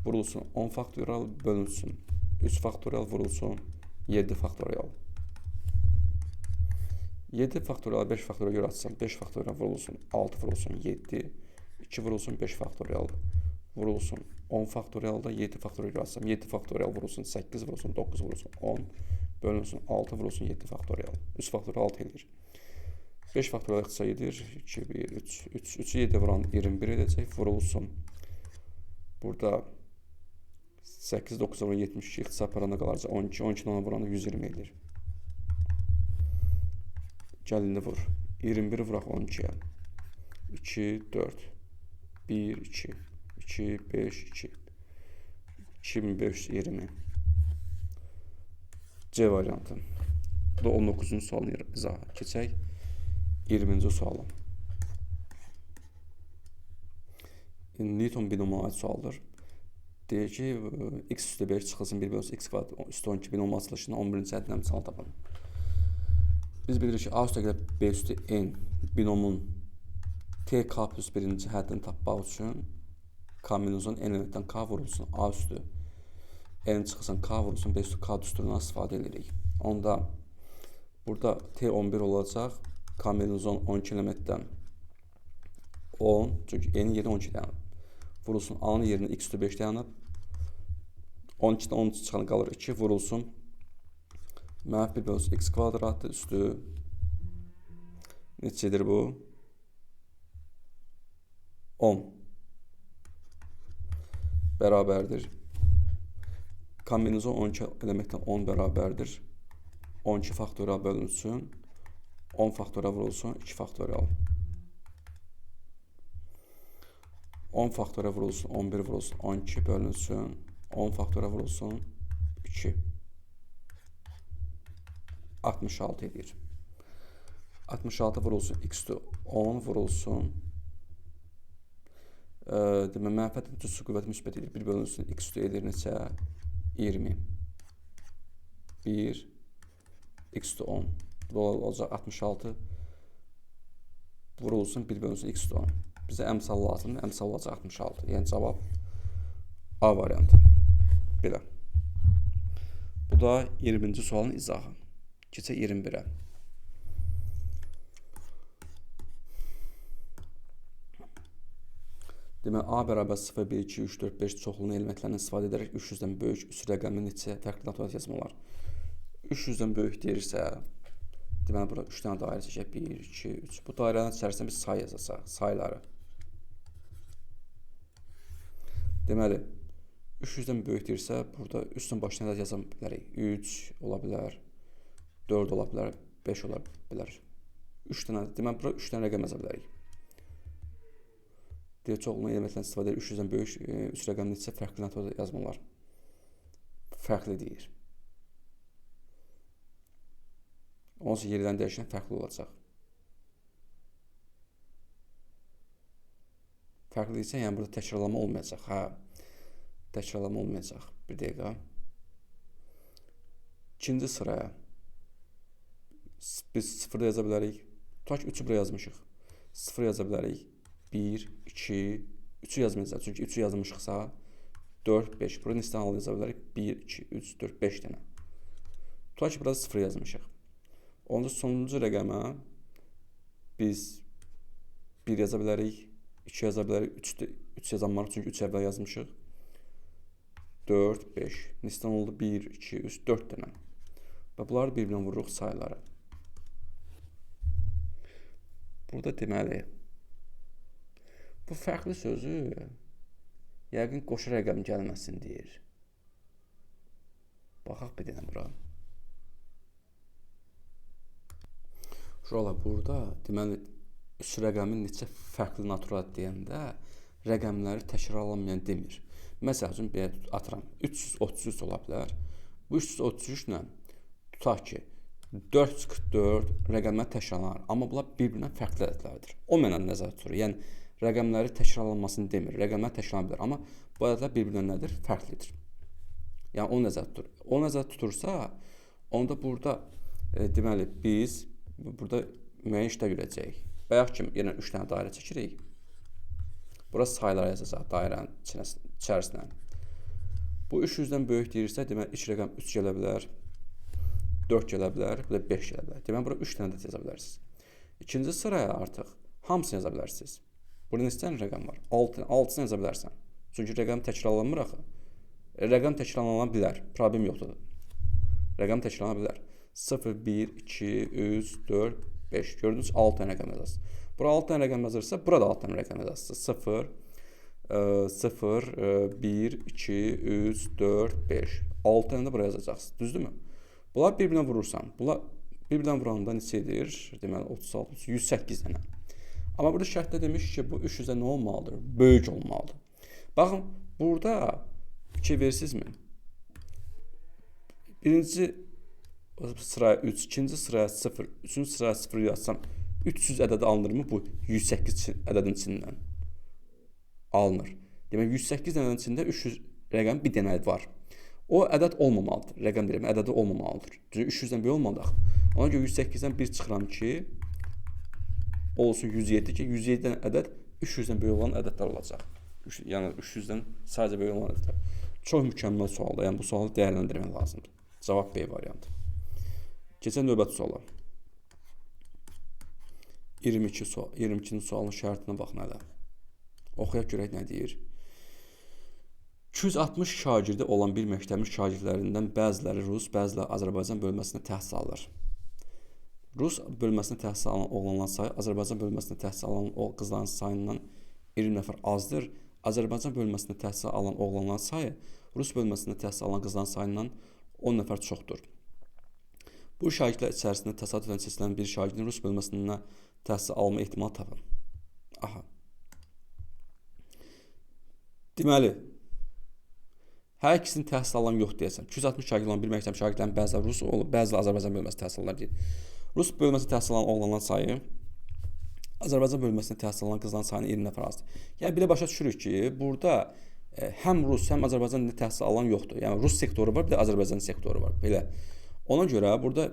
vurulsun. 10 faktorial bölünsün. 3 faktorial vurulsun. 7 faktorial. 7 faktorial 5 faktorial görə açsam 5 faktorial vurulsun. 6 vurulsun 7. 2 vurulsun 5 faktorial vurulsun 10 faktorialda 7 faktorial görə açsam 7 faktorial vurulsun 8 vurulsun 9 vurulsun 10 bölünsün 6 vurulsun 7 faktorial. 3 faktorial 6 edir. 5 faktorial ixtisar edir. 2, 1, 3, 3, 3'ü 7 vuran 21 edəcək. Vurulsun. Burada 8, 9 vuran 72, ixtisar parana qalarca 12, 12 ona vuranda 120 edir. Gəlini vur. 21 vuraq 12-yə. 2, 4, 1, 2, 2, 5, 2, 2520. C variantı. Bu da 19-cu sualın izahı. Keçək 20-ci suala. Newton binomuna aid sualdır. Deyir ki, x üstü 5 çıxılsın 1 bölünsün x kvadrat üstü 12 binom açılışından 11-ci ədədən misal tapalım. Biz bilirik ki, a üstə görə b üstü n binomun t k plus 1-ci həddini tapmaq üçün k minus n elementdən k vurulsun a üstü n çıxılsın k vurulsun b üstü k düsturundan istifadə edirik. Onda burada t 11 olacaq, k minus 12 elementdən 10, çünki n'in yerinə 12 dayanıb. Vurulsun a'nın yerinə x üstü 5 dayanıb. 12-dən 10 çıxanı qalır 2, vurulsun. Mənfi 1 bölünsün x kvadratı üstü. Neçədir bu? 10. Bərabərdir. K minus 12 elementdən 10 bərabərdir. 12 faktorial bölünsün. 10 faktorial vurulsun. 2 faktorial. 10 faktorial vurulsun. 11 vurulsun. 12 bölünsün. 10 faktorial vurulsun. 2. 66 edir. 66 vurulsun. X üstü 10 vurulsun. Demək, mənfətin cütsü qüvvəti müsbət edir. 1 bölünsün. X üstü edir neçə? 20. 1. X üstü 10. Bu da olacaq 66. Vurulsun. 1 bölünsün. X üstü 10. Bizə əmsal lazımdır. Əmsal olacaq 66. Yəni cavab A variantı. Belə. Bu da 20-ci sualın izahı. Keçək 21-ə. Demək, A bərabər 0, 1, 2, 3, 4, 5 çoxluğunun elementlərindən istifadə edərək 300-dən böyük üç rəqəmin neçə fərqli natural yazma olar. 300-dən böyük deyirsə, deməli, burada 3 dənə dairə çəkək. 1, 2, 3. Bu dairənin içərisində biz say yazacaq, sayları. Deməli, 300-dən böyük deyirsə, burada üstün başına da yaza bilərik. 3 ola bilər, 4 ola bilər, 5 ola bilər. 3 dənə, deməli, burada 3 dənə rəqəm yaza bilərik. Deyir, çoxluğunun elementlərindən istifadə edir. 300-dən böyük 3 rəqəmin neçə fərqli natural yazma olar. Fərqli deyir. Onsuz yerdən dəyişən fərqli olacaq. Fərqli deyirsə, yəni burada təkrarlama olmayacaq. Hə, təkrarlama olmayacaq. Bir dəqiqə. İkinci sıraya biz 0-da yaza bilərik. Tutaq ki, 3-ü buraya yazmışıq. 0 yaza bilərik. 1, 2, 3'ü yazmayacaq. Çünki 3'ü yazmışıqsa 4, 5. Burada neçə dənə yaza bilərik? 1, 2, 3, 4, 5 dənə. Tutaq ki, burada 0 yazmışıq. Onda sonuncu rəqəmə biz 1 yaza bilərik, 2 yaza bilərik, 3 yazanmarıq çünki 3 əvvəl yazmışıq. 4, 5. Neçə dənə oldu? 1, 2, 3, 4 dənə. Və bunları bir-birinə vururuq sayıları. Burada deməli, bu fərqli sözü yəqin qoşu rəqəm gəlməsin deyir. Baxaq bir dənə bura. Şuralar burada deməli 3 rəqəmin neçə fərqli natural deyəndə rəqəmləri təkrarlanmayan demir. Məsəl üçün belə atıram. 333 ola bilər. Bu 333 ilə tutaq ki 444 rəqəmlər təkrarlanır. Amma bunlar bir-birindən fərqli ədədlərdir. O mənə nəzərdə tutur. Yəni rəqəmləri təkrarlanmasını demir. Rəqəmlər təkrarlana bilər. Amma bu ədədlər bir-birindən nədir? Fərqlidir. Yəni o nəzərdə tutur. O nəzərdə tutursa, onda burada deməli biz burada müəyyən işlər görəcəyik. Bayaq kimi yenə 3 dənə dairə çəkirik. Burası sayılar yazacaq dairənin içərisinə. Bu 300-dən böyük deyirsə, deməli ilk rəqəm 3 gələ bilər, 4 gələ bilər, bu da 5 gələ bilər. Deməli, bura 3 dənə də yaza bilərsiniz. İkinci sıraya artıq hamısını yaza bilərsiniz. Burada neçə dənə rəqəm var? 6-sını yaza bilərsən. Çünki rəqəm təkrarlanmır axı. Rəqəm təkrarlana bilər, problem yoxdur. Rəqəm təkrarlana bilər. 0, 1, 2, 3, 4, 5. Gördünüz, 6 dənə rəqəm yazasınız. Bura 6 dənə rəqəm yazırsa, burada 6 dənə rəqəm yazasınız. 0, 0, 1, 2, 3, 4, 5. 6 dənə də buraya yazacaqsınız. Düzdürmü? Bunlar bir-birinə vurursan. Bunlar bir-birinə vuranda neçə edir? Deməli 36, 108 dənə. Amma burada şərtdə demiş ki, bu 300-də nə olmalıdır? Böyük olmalıdır. Baxın, burada fikir verirsinizmi? Birinci sıraya 3, ikinci sıraya 0, üçüncü sıraya 0 yazsam 300 ədədi alınırmı? Bu 108 ədədin içindən alınır. Demək 108 ədədin içində 300 rəqəm bir dənə var. O ədəd olmamalıdır. Rəqəm deyirəm, ədədi olmamalıdır. 300-dən böyük olmadıq. Ona görə 108-dən 1 çıxıram ki, olsun 107 ki, 107-dən ədəd 300-dən böyük olan ədədlər olacaq. Yəni 300-dən sadəcə böyük olan ədədlər. Çox mükəmməl sualdır. Yəni bu sualı dəyərləndirmək lazımdır. Cavab B variantı. Keçən növbəti suala. 22-ci sualın şərtinə bax nədə. Oxuyaq görək nə deyir. 260 şagirdi olan bir məktəbin şagirdlərindən bəziləri Rus, bəziləri Azərbaycan bölməsində təhsil alır. Rus bölməsində təhsil alan oğlanların sayı Azərbaycan bölməsində təhsil alan qızların sayından 20 nəfər azdır. Azərbaycan bölməsində təhsil alan oğlanların sayı Rus bölməsində təhsil alan qızların sayından 10 nəfər çoxdur. Bu şagirdlər içərisində təsadüfən seçilən bir şagirdin Rus bölməsində təhsil alma ehtimalı tapın. Aha. Deməli, hər ikisinin təhsil alan yox deyəsən. 260 şagird olan bir məktəb şagirdlərin bəziləri Rus olub, bəziləri Azərbaycan bölməsində təhsil alırlar deyir. Rus bölməsində təhsil alan oğlanların sayı Azərbaycan bölməsində təhsil alan qızların sayının 20 nəfər azdır. Yəni belə başa düşürük ki, burada həm Rus, həm Azərbaycan dilində təhsil alan yoxdur. Yəni Rus sektoru var, bir də Azərbaycan sektoru var. Belə. Ona görə burada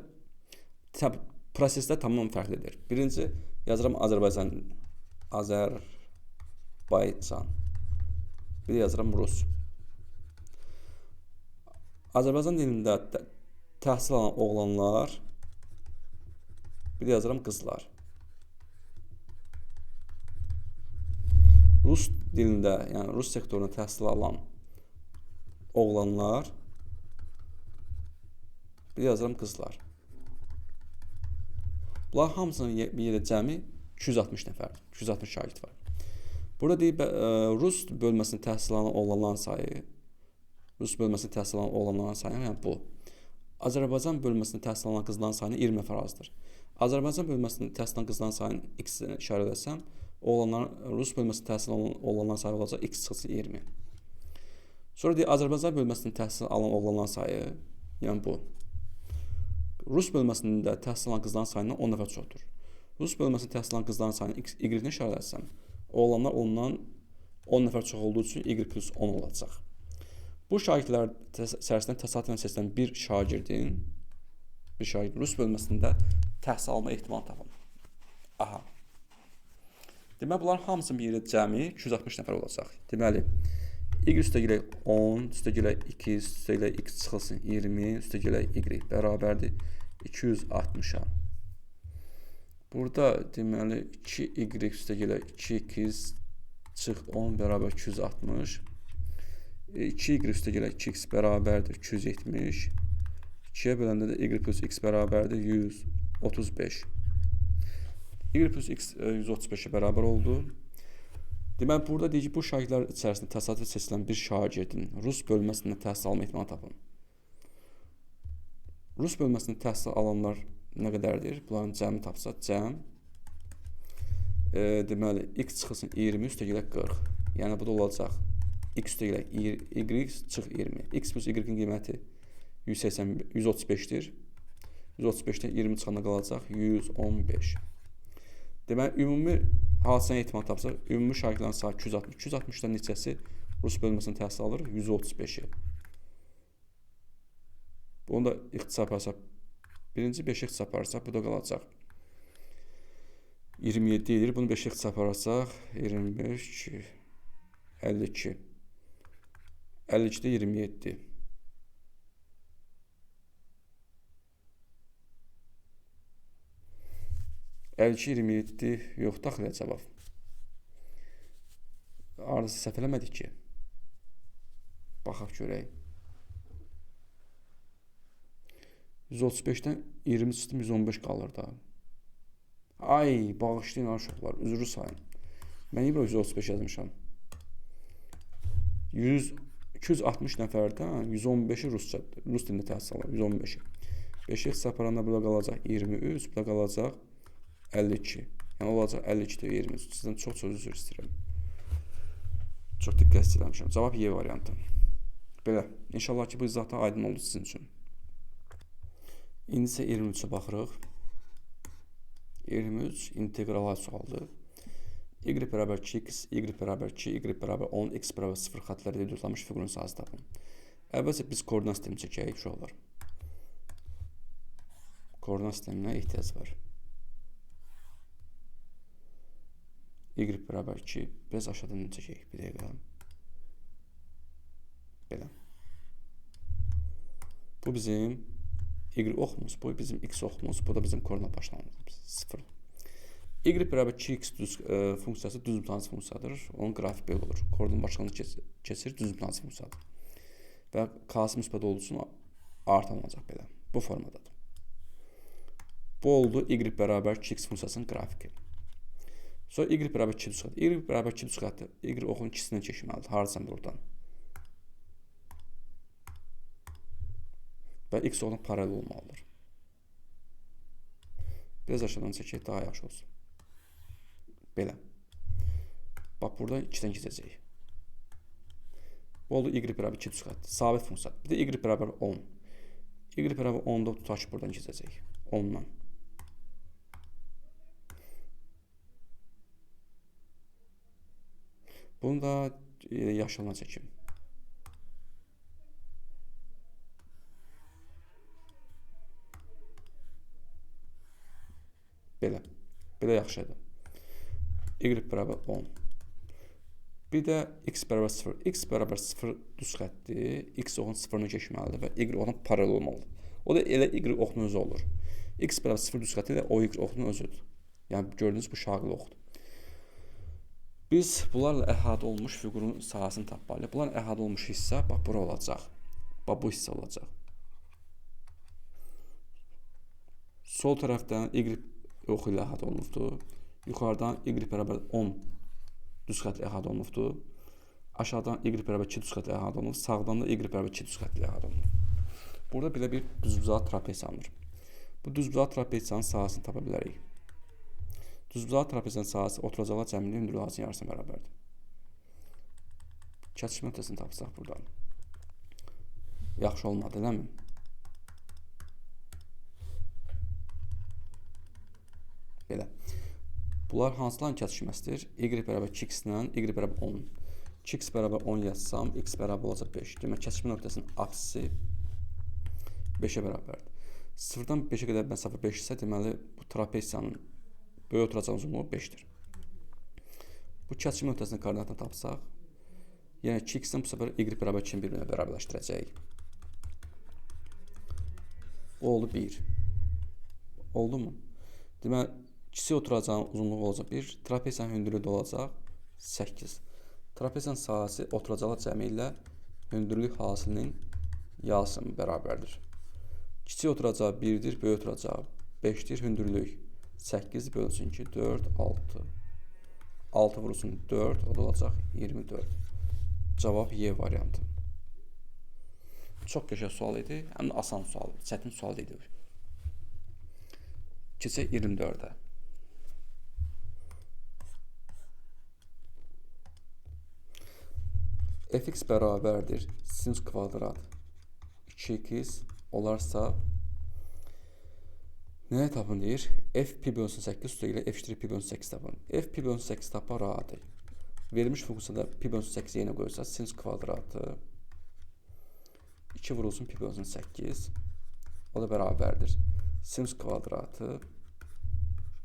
proseslər tamam fərqlidir. Birinci yazıram Azərbaycan. Bir də yazıram Rus. Azərbaycan dilində təhsil alan oğlanlar, bir də yazıram qızlar. Rus dilində, yəni Rus sektorunda təhsil alan oğlanlar, bir də yazıram qızlar. Bunlar hamısının yerə cəmi 260 nəfər, 260 şagird var. Burada deyib, Rus bölməsində təhsil alan oğlanların sayı, Rus bölməsində təhsil alan oğlanların sayı, yəni bu. Azərbaycan bölməsində təhsil alan qızların sayını 20 nəfər azdır. Azərbaycan bölməsində təhsil alan qızların sayını x-ə işarə etsəm, Rus bölməsində təhsil alan oğlanların sayı olacaq x çıxılsın 20. Sonra deyir, Azərbaycan bölməsində təhsil alan oğlanların sayı, yəni bu. Rus bölməsində təhsil alan qızların sayından 10 nəfər çoxdur. Rus bölməsində təhsil alan qızların sayını y-nə işarə etsəm, oğlanlar ondan 10 nəfər çox olduğu üçün y plus 10 olacaq. Bu şagirdlər içərisində təsadüfən seçilən bir şagirdin Rus bölməsində təhsil alma ehtimalı tapın. Aha. Deməli, bunların hamısının bir yerə cəmi 260 nəfər olacaq. Deməli, y üstəgələ 10, üstəgələ 2, üstəgələ x çıxılsın 20, üstəgələ y bərabərdir 260-a. Burada deməli 2y üstəgələ 2x çıx 10 bərabər 260. 2y üstəgələ 2x bərabərdir 270. 2-yə böləndə də y plus x bərabərdir 135. Y plus x 135-ə bərabər oldu. Deməli, burada deyir ki, bu şagirdlər içərisində təsadüf seçilən bir şagirdin Rus bölməsində təhsil alma ehtimalı tapın. Rus bölməsində təhsil alanlar nə qədərdir? Bunların cəmi tapsa, cəm. Deməli, x çıxılsın 20, üstəgələ 40. Yəni, bu da olacaq x üstəgələ y çıx 20. X plus y-in qiyməti 135-dir. 135-dən 20 çıxanda qalacaq 115. Deməli, ümumi hadisəyə ehtimal tapsa, ümumi şagirdlərin sayı 260. 260-dan neçəsi Rus bölməsində təhsil alır? 135-i. Bunu da ixtisar yaparsa, birinci 5 ixtisar yaparsa, bu da qalacaq 27 edir. Bunu 5 ixtisar yaparsa, 25, 52. 52-də 27. Əlki 27 yox, daxilə cavab. Ardısı səhv eləmədik ki. Baxaq görək. 135-dən 20 çıxdım, 115 qalır da. Ay, bağışlayın uşaqlar, üzrü sayın. Mən niyə 135 yazmışam? 260 nəfərdən 115-i rus dilində təhsil alır. 115-i. 5-i ixtisaparanda burada qalacaq 23, burada qalacaq 52. Yəni olacaq 52 23. Sizdən çox üzr istəyirəm. Çox diqqət istəyirəm. Cavab Y variantı. Belə. İnşallah ki bu izahda aydın oldu sizin üçün. İndi isə 23-ə baxırıq. 23 integral sualdır. Y bərabər 2x, y bərabər 2, y bərabər 10, x bərabər 0 xətləri ilə düzəlmiş fiqurun sahəsi tapın. Əvvəlcə biz koordinat sistemi çəkək uşaqlar. Koordinat sisteminə ehtiyac var. Y bərabər 2, biraz aşağıdan çəkək bir dəqiqə. Belə. Bu bizim y oxumuz, bu bizim x oxumuz, bu da bizim koordinat başlanğıcımız 0. Y bərabər 2x funksiyası düz mütənazi funksiyadır. Onun qrafik belə olur. Koordinat başlanğıcı keçir, düz mütənazi funksiyadır. Və k-sı müsbət olduğu üçün artan olacaq belə. Bu formadadır. Bu oldu y bərabər 2x funksiyasının qrafiki. Sonra y bərabər 2 düz xətti. Y bərabər 2 düz xətti. Y oxunun ikisindən keçməlidir. Harcan buradan. Və x oxuna paralel olmalıdır. Biraz aşağıdan çəkək, daha yaxşı olsun. Belə. Bax, burada 2-dən keçəcək. Bu oldu y bərabər 2 düz xətti. Sabit funksiyadır. Bir də y bərabər 10. Y bərabər 10-da tutaq ki, buradan keçəcək. 10-dan. Bunu da yaşılına çəkim. Belə. Belə yaxşıdır. Y bərabər 10. Bir də x bərabər 0. X bərabər 0 düz xətdir. X oxun 0-ını keçməlidir və y oxuna paralel olmalıdır. O da elə y oxunun özü olur. X bərabər 0 düz xətti ilə o y oxunun özüdür. Yəni gördüyünüz bu şaqil oxdur. Biz bunlarla əhatə olmuş fiqurun sahəsini tapmalıyıq. Bunlarla əhatə olmuş hissə bax bura olacaq. Bax bu hissə olacaq. Sol tərəfdən y oxu ilə əhatə olunubdur. Yuxarıdan y bərabər 10 düz xətt ilə əhatə olunubdur. Aşağıdan y bərabər 2 düz xətt ilə əhatə olunub. Sağdan da y bərabər 2 düz xətt ilə əhatə olunub. Burada belə bir düzbucaq trapez alınır. Bu düzbucaq trapeziyanın sahəsini tapa bilərik. Düzbucaq trapeziyanın sahəsi oturacaqlar cəminin hündürlüyünün yarısına bərabərdir. Kəsişmə nöqtəsini tapsaq buradan. Yaxşı olmadı, eləmi? Belə. Bunlar hansıların kəsişməsidir? Y bərabər 2x ilə y bərabər 10. 2x bərabər 10 yazsam, x bərabər olacaq 5. Demək, kəsişmə nöqtəsinin apsisi 5-ə bərabərdir. 0-dan 5-ə qədər məsafə 5 isə, deməli, bu trapeziyanın böyük oturacaq uzunluğu 5-dir. Bu kəsişmə nöqtəsinin koordinatını tapsaq, yəni 2x-dən bu səfər y bərabər 2-ni bir-birinə bərabərləşdirəcək. O oldu 1. Oldu mu? Deməli, kiçik oturacağın uzunluğu olacaq 1, trapeziyanın hündürlüyü də olacaq 8. Trapeziyanın sahəsi oturacaqlar cəmi ilə hündürlük hasilinin yarısına bərabərdir. Kiçik oturacağı 1-dir, böyük oturacağı 5-dir, hündürlük 8 bölünsün ki 4, 6. 6 vurulsun 4, o da olacaq 24. Cavab Y variantı. Çox qəşəng sual idi, həm də asan sual, çətin sual idi. Keçək 24-ə. Fx bərabərdir sinus kvadrat 2x olarsa nəyə tapın deyir? F pi bölünsün 8 üstə ilə f' pi bölünsün 8 tapın. F pi bölünsün 8 tapar rahatdır. Verilmiş funksiyada pi bölünsün 8 yenə qoyursa sinus kvadratı 2 vurulsun pi bölünsün 8 o da bərabərdir. Sinus kvadratı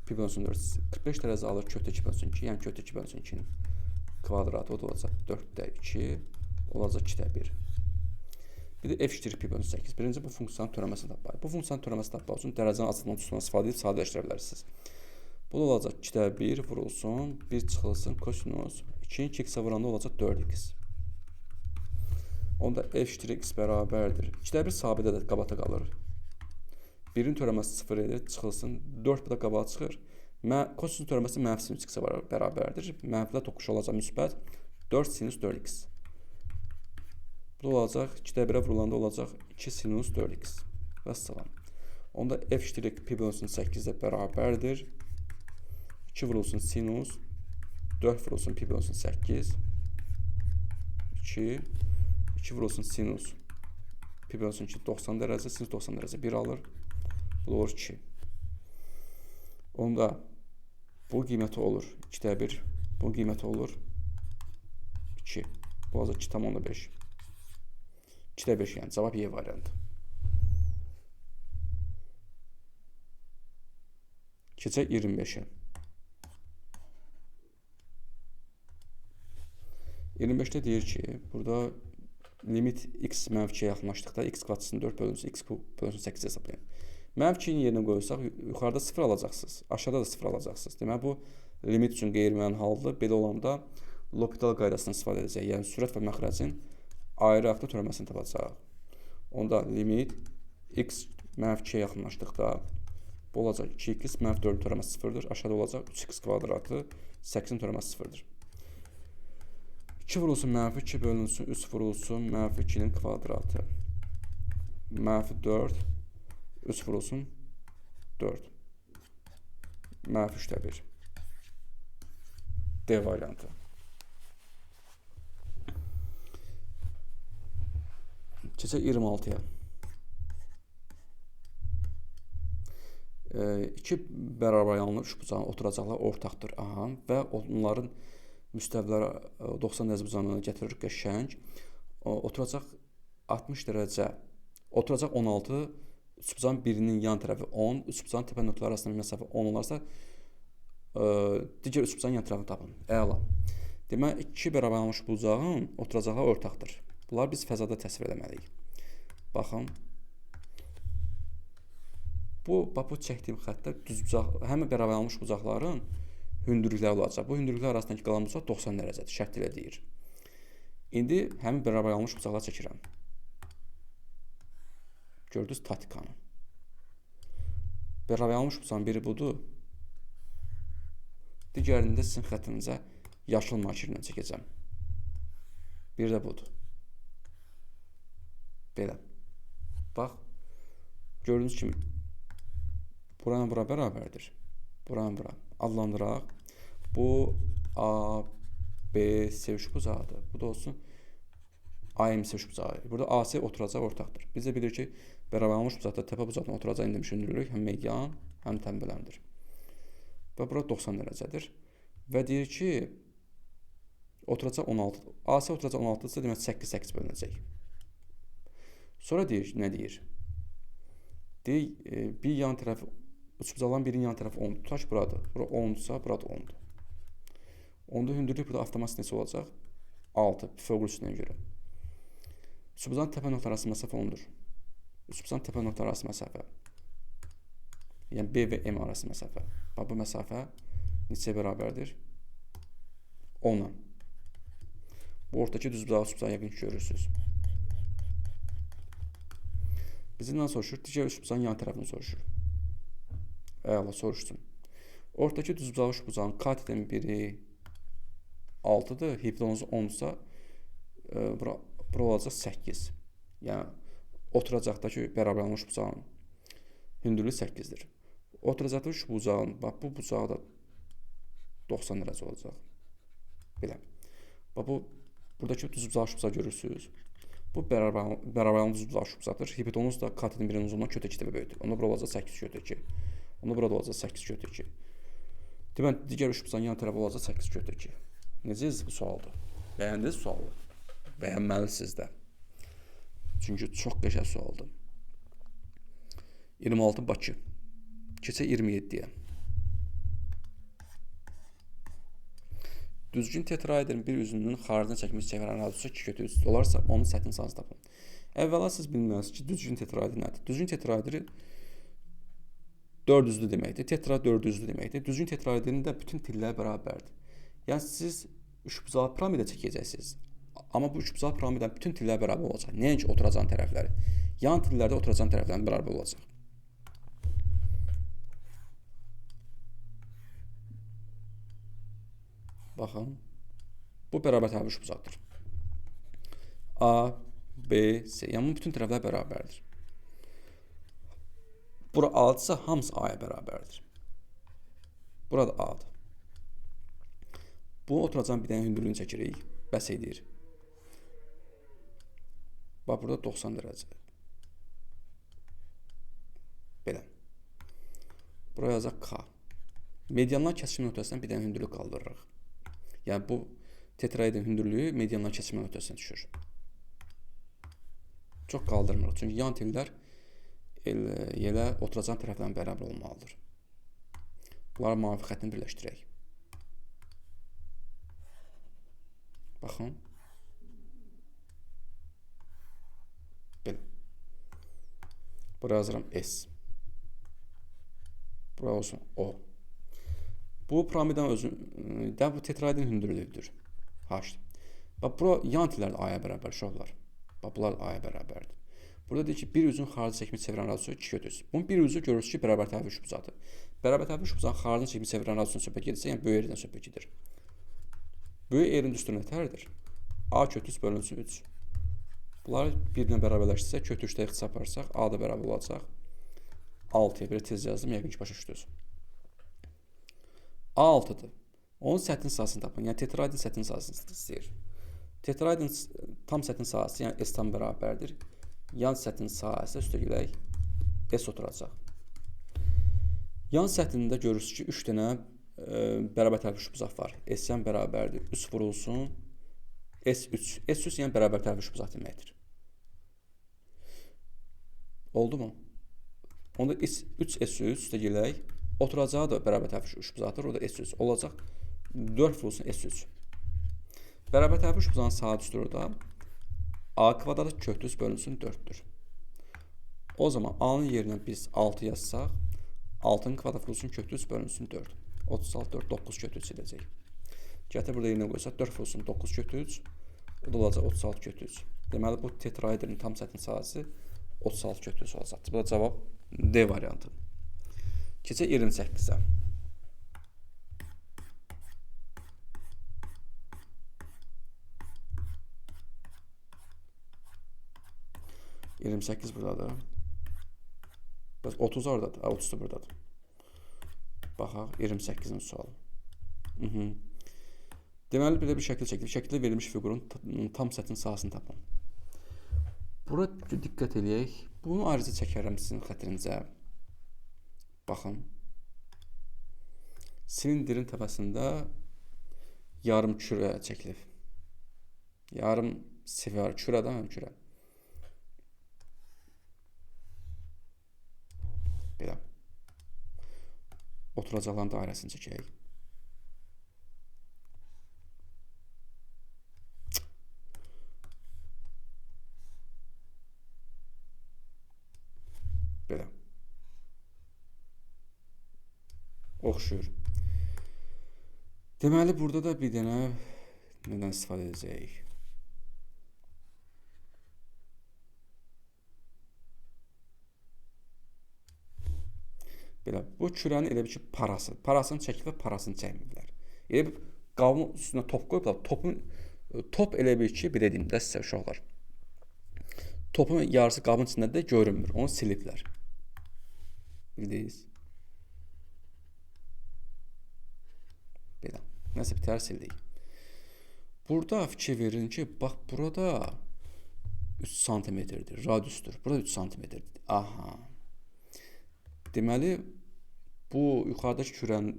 pi bölünsün 4 45 dərəcə alır kötə 2 bölünsün 2 yəni kötə 2 bölünsün 2'nin kvadratı o da olacaq 4'də 2 olacaq 2'də 1. Bir də f' pi bölünsün 8. Birinci bu funksiyanın törəməsini tapmalıyıq. Bu funksiyanın törəməsini tapmaq üçün dərəcənin azaltma üsulundan istifadə edib sadələşdirə bilərsiniz. Bu da olacaq 2'də 1 vurulsun, 1 çıxılsın kosinus 2'nin 2x'ə vuranda olacaq 4x. Onda f' x bərabərdir. 2'də 1 sabitədir, qabata qalır. 1'in törəməsi 0 edir, çıxılsın 4 bu da qabağa çıxır. Kosinus törəməsi mənfi sinus x-ə bərabərdir. Mənfilə toxuş olacaq müsbət 4 sinus 4x. Bu da olacaq 2-də 1-ə vurulanda olacaq 2 sinus 4x. Vəssalam. Onda f iştirik pi bölünsün 8-də bərabərdir. 2 vurulsun sinus 4 vurulsun pi bölünsün 8. 2 vurulsun sinus pi bölünsün 2 90 dərəcə, sinus 90 dərəcə 1 alır. Bu olur 2. Onda bu qiyməti olur 2-də 1. Bu qiyməti olur 2. Bu olacaq 2,5. 2-də 5 yəni cavab Y variantı. Keçək 25-ə. 25-də deyir ki, burada limit x -2-yə yaxınlaşdıqda x qatsın 4 bölünsün x bölünsün 8 hesablayın. -2-nin yerinə qoysaq, yuxarıda 0 alacaqsınız, aşağıda da 0 alacaqsınız. Deməli, bu limit üçün qeyri-müəyyən haldır. Belə olanda L'Hopital qaydasından istifadə edəcək. Yəni, sürət və məxrəcin ayrı haqda törəməsini tapacaq. Onda limit x -2-yə yaxınlaşdıqda bu olacaq 2x -4-ün törəməsi 0-dır. Aşağıda olacaq 3x kvadratı 8-in törəməsi 0-dır. 2 vurulsun -2 bölünsün 3 vurulsun -2-nin kvadratı. -4 3 vurulsun 4. -3-də 1. D variantı. Keçək 26-ya. 2 bərabər yanlış bucağın oturacaqlar ortaqdır. Aha, və onların müstəviləri 90 dərəcə bucağına gətirir qəşəng. Oturacaq 60 dərəcə. Oturacaq 16. Üçbucağın birinin yan tərəfi 10. Üçbucağın təpə nöqtələri arasında məsafə 10 olarsa digər üçbucağın yan tərəfini tapın. Əla. Demək, 2 bərabər yanlış bucağın oturacaqlar ortaqdır. Bunları biz fəzada təsvir etməliyik. Baxın. Bu çəkdiyim xəttdə düz bucaq, həmin bərabər yanlış bucaqların hündürlükləri olacaq. Bu hündürlüklər arasındakı qalan bucaq 90 dərəcədir. Şərt ilə deyir. İndi həmin bərabər yanlış bucaqlar çəkirəm. Gördünüz tatikanı. Bərabər yanlış bucağın biri budur. Digərində sizin xəttinizə yaşıl markerlə çəkəcəm. Bir də budur. Belə. Bax. Gördüyünüz kimi buranın bura bərabərdir. Buranın bura. Adlandıraq. Bu A, B sevişik bucağıdır. Bu da olsun AM sevişik bucağı. Burada AC oturacaq ortaqdır. Biz də bilir ki, bərabər yanlış bucaqda təpə bucaqdan oturacaq indi düşündürürük. Həm median, həm tənbələndir. Və bura 90 dərəcədir. Və deyir ki, oturacaq 16. AC oturacaq 16-dırsa, demək 8 bölünəcək. Sonra deyir, nə deyir? Deyir, bir yan tərəfi, üçbucaqların birinin yan tərəfi 10. Tutaq ki, buradır. Bura 10-dursa, burada 10-dur. Onda hündürlük burada avtomatik neçə olacaq? 6. Pifaqor üstündən görə. Üçbucağın təpə nöqtə arası məsafə 10-dur. Üçbucağın təpə nöqtə arası məsafə. Yəni B və M arası məsafə. Bax, bu məsafə neçəyə bərabərdir? 10-a. Bu ortadakı düzbucağı, üçbucağı yəqin ki, görürsünüz. Bizimdən soruşur, digər üçbucağın yan tərəfini soruşur. Əla, soruşsun. Ortadakı düzbucağı, üçbucağın katetin biri 6-dır, hipotenuzu 10-dursa, bura olacaq 8. Yəni, oturacaqdakı bərabər yanlış bucağın hündürlüyü 8-dir. Oturacaqda üç bucağın, bax, bu bucağı da 90 dərəcə olacaq. Belə. Bax, buradakı düz bucağı, üç bucağı görürsünüz. Bu bərabər yanlış düz bucağı, üç bucaqdır. Hipotenuz da katetin birinin uzunluğundan kötə 2 dəfə böyükdür. Onda bura olacaq 8 kötə 2. Onda burada olacaq 8 kötə 2. Demək, digər üç bucağın yan tərəfi olacaq 8 kötə 2. Necəyiz bu sualdır? Bəyəndiniz sualı? Bəyənməlisiniz də. Çünki çox qəşəng sualdır. 26 Bakı. Keçək 27-yə. Düzgün tetraedrin bir üzünün xaricində çəkmiş çəvrənin radiyusu 2/3 olarsa, onun səthinin sayısını tapın. Əvvəla siz bilməlisiniz ki, düzgün tetraedr nədir? Düzgün tetraedri 4 üzlü deməkdir. Tetra 4 üzlü deməkdir. Düzgün tetraedrin də bütün tilləri bərabərdir. Yəni siz üçbucağı piramida çəkəcəksiniz. Amma bu üçbucağı piramidanın bütün tilləri bərabər olacaq. Nəinki oturacağın tərəfləri. Yan tillərdə oturacağın tərəflərin bərabər olacaq. Baxın. Bu bərabər tərəfli üçbucaqdır. A, B, C. Yəni bu bütün tərəflər bərabərdir. Bura A-dırsa hamısı A-ya bərabərdir. Burada A-dır. Bu oturacağın bir dənə hündürlüyünü çəkirik. Bəs edir. Bax burada 90 dərəcə. Belə. Buraya yazacaq K. Medianlar kəsişmə nöqtəsindən bir dənə hündürlük qaldırırıq. Yəni bu tetraedin hündürlüyü medianlar kəsişmə nöqtəsinə düşür. Çox qaldırmırıq. Çünki yan tellər elə oturacağın tərəflərin bərabər olmalıdır. Bunları mavi xətini birləşdirək. Baxın. Belə. Buraya yazıram S. Buraya olsun O. Bu piramidanın özü, bu tetraedin hündürlüyüdür. H. Bax, bura yan tellər A-ya bərabər uşaqlar. Bax, bunlar A-ya bərabərdir. Burada deyir ki, bir üzün xarici çəkimi çevirən radiyusu 2 götürürsün. Bunun bir üzü görürsünüz ki, bərabər tərəfi üçbucaqdır. Bərabər tərəfi üçbucağın xarici çəkimi çevirən radiyusuna söhbət gedirsə, yəni böyük yerdən söhbət gedir. Böyük yerin düstur nətərdir? A kötü 3 bölünsün 3. Bunları birinə bərabərləşdirsə, kötü 3-də ixtisar aparsaq, A da bərabər olacaq. 6-ya belə tez yazdım, yəqin ki, başa düşdünüz. A6-dır. Onun sətin sahəsini tapın. Yəni tetraedin sətin sahəsini istəyir. Tetraedin tam sətin sahəsi, yəni S tam bərabərdir. Yan sətin sahəsi üstə gələk S oturacaq. Yan sətində görürsünüz ki, 3 dənə bərabər tərəfi üçbucaq var. S-yan bərabərdir. 3 vurulsun. S3. S3 yəni bərabər tərəfi üçbucaq deməkdir. Oldu mu? Onda 3S3 üstə gələk. Oturacağı da bərabər tərəfi üçbucaqdır. O da S3 olacaq. 4 vurulsun S3. Bərabər tərəfi üçbucağın saat üstü da A kvadratı kötü 3 bölünsün 4'dür. O zaman A'nın yerinə biz 6 yazsaq, 6'nın kvadratı vurulsun kötü 3 bölünsün 4. 36, 4, 9 kötü 3 edəcək. Gətir burada yerinə qoysaq 4 vurulsun 9 kötü 3. O da olacaq 36 kötü 3. Deməli bu tetraedrin tam sətin sahəsi 36 kötü 3 olacaqdır. Bu da cavab D variantı. Keçək 28-ə. Buradadır. 30 oradadır. 30 da buradadır. Baxaq 28-in sualı. Deməli belə bir şəkil çəkilir. Şəkildə verilmiş fiqurun tam sətin sahəsini tapın. Bura diqqət eləyək. Bunu ayrıca çəkərəm sizin xətrinizə. Baxın. Silindirin təpəsində yarım kürə çəkilib. Yarım sifar kürədən həm kürə. Belə. Oturacaqların dairəsini çəkək. Belə. Oxşuyur. Deməli, burada da bir dənə nədən istifadə edəcəyik? Belə, bu kürənin elə bir ki, parası. Parasını çəkib və parasını çəkməyiblər. Elə bir qabın üstünə top qoyublar. Top elə bir ki, belə deyim də sizə uşaqlar. Topun yarısı qabın içində də görünmür. Onu siliblər. Bildiniz? Belə. Nəsə bir tər sildik. Burada fikir verin ki, bax burada 3 santimetrdir, radiusdur. Burada 3 santimetrdir. Aha. Deməli, bu yuxarıdakı kürənin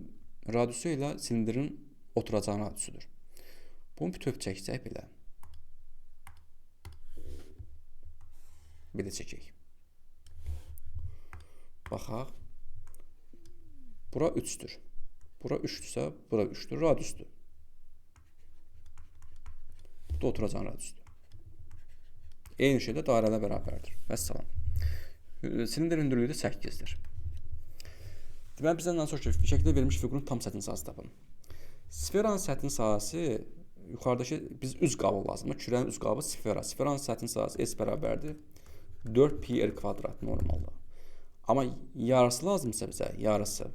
radiusu ilə silindirin oturacağın radiusudur. Bunu bir töv çəkəcək belə. Bir də çəkək. Baxaq. Bura 3'dür. Bura 3'dürsə, bura 3'dür, radiusdur. Bu da oturacağın radiusudur. Eyni şeydə dairələ bərabərdir. Vəssalam. Silindir hündürlüyü də 8'dir. Deməli, bizdən daha sonra şəkildə verilmiş fiqurun tam sətin sahəsi tapın. Sferanın sətin sahəsi yuxarıdakı biz üz qabı lazımdır. Kürənin üz qabı sfera. Sferanın sətin sahəsi S bərabərdir 4 pi r kvadrat normalda. Amma yarısı lazımsa bizə, yarısı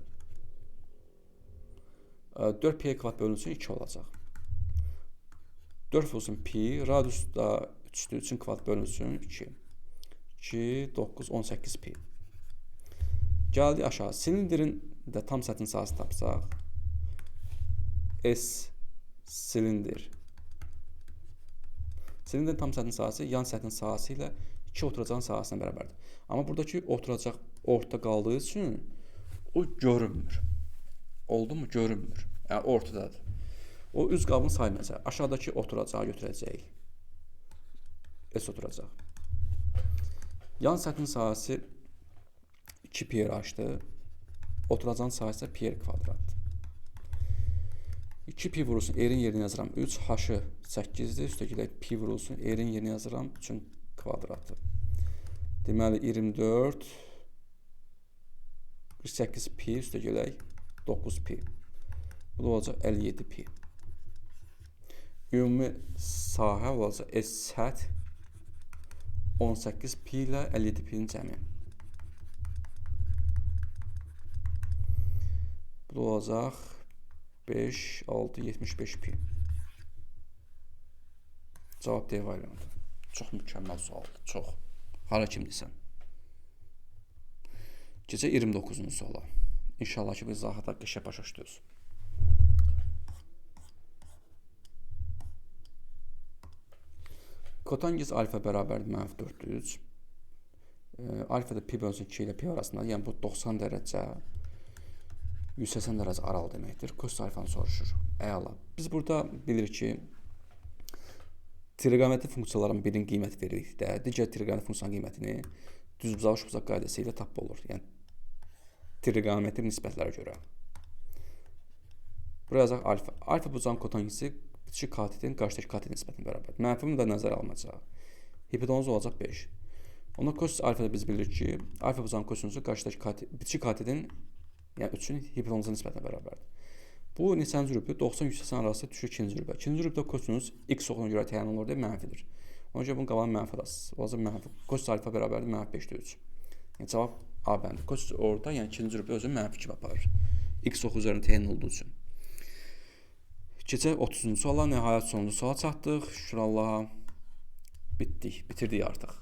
4 pi r kvadrat bölünsün 2 olacaq. 4 olsun pi, radius da 3'ün kvadrat bölünsün 2. 2, 9, 18 pi. Gəldik aşağı. Silindrin də tam sətin sahəsi tapsaq. S silindir. Silindrin tam sətin sahəsi yan sətin sahəsi ilə 2 oturacağın sahəsinə bərabərdir. Amma buradakı oturacaq ortada qaldığı üçün o görünmür. Oldu mu? Görünmür. Yəni ortadadır. O üz qabını saymayacaq. Aşağıdakı oturacağı götürəcəyik. S oturacaq. Yan sətin sahəsi 2 pi açdı. Oturacağın sahəsi pi kvadratdır. 2 pi vurulsun, r-in yerinə yazıram 3, h-ı 8-dir. Üstəkilə pi vurulsun, r-in yerinə yazıram 3-ün kvadratı. Deməli 24 48 pi üstəkilə 9 pi. Bu da olacaq 57 pi. Ümumi sahə olacaq S səth 18 pi ilə 57 pi'nin cəmi. Bu da olacaq 5, 6, 75 pi. Cavab D variantı. Çox mükəmməl sualdır. Çox. Hara kimdirsən? Gecə 29-cu suala. İnşallah ki, bu izahatlar qəşəng başa düşdünüz. Kotangiz alfa bərabərdir -403. Alfa da pi bölünsün 2 ilə pi arasında. Yəni bu 90 dərəcə 180 dərəcə aralı deməkdir. Kosinus alfanı soruşur. Əla. Biz burada bilirik ki, trigonometri funksiyaların birinin qiyməti verildikdə, digər trigonometri funksiyanın qiymətini düzbucaq qaydası ilə tapmaq olur. Yəni trigonometri nisbətlərə görə. Buraya yazaq alfa. Alfa bucağın kotangisi bitişik katetin qarşıdakı katet nisbətinə bərabərdir. Mənfini də nəzərə alınacaq. Hipotenuz olacaq 5. Onda kosinus alfada biz bilirik ki, alfa bucağın kosinusu qarşıdakı bitişik katetin, yəni 3'ün hipotenuza nisbətinə bərabərdir. Bu neçənci rübdə 90-180 arası düşür 2-ci rübdə. 2-ci rübdə kosinus x oxuna görə təyin olunur deyə mənfidir. Ona görə bunun qabağını mənfi arası. Olacaq mənfi. Kosinus alfa bərabərdir -5/3. Yəni cavab A bəndi. Kosinus orada, yəni 2-ci rübdə özünü mənfi kimi aparır. X oxu üzərində təyin olduğu üçün. Keçək 30-cu suala, nəhayət sonuncu suala çatdıq. Şükür Allaha. Bitirdik artıq.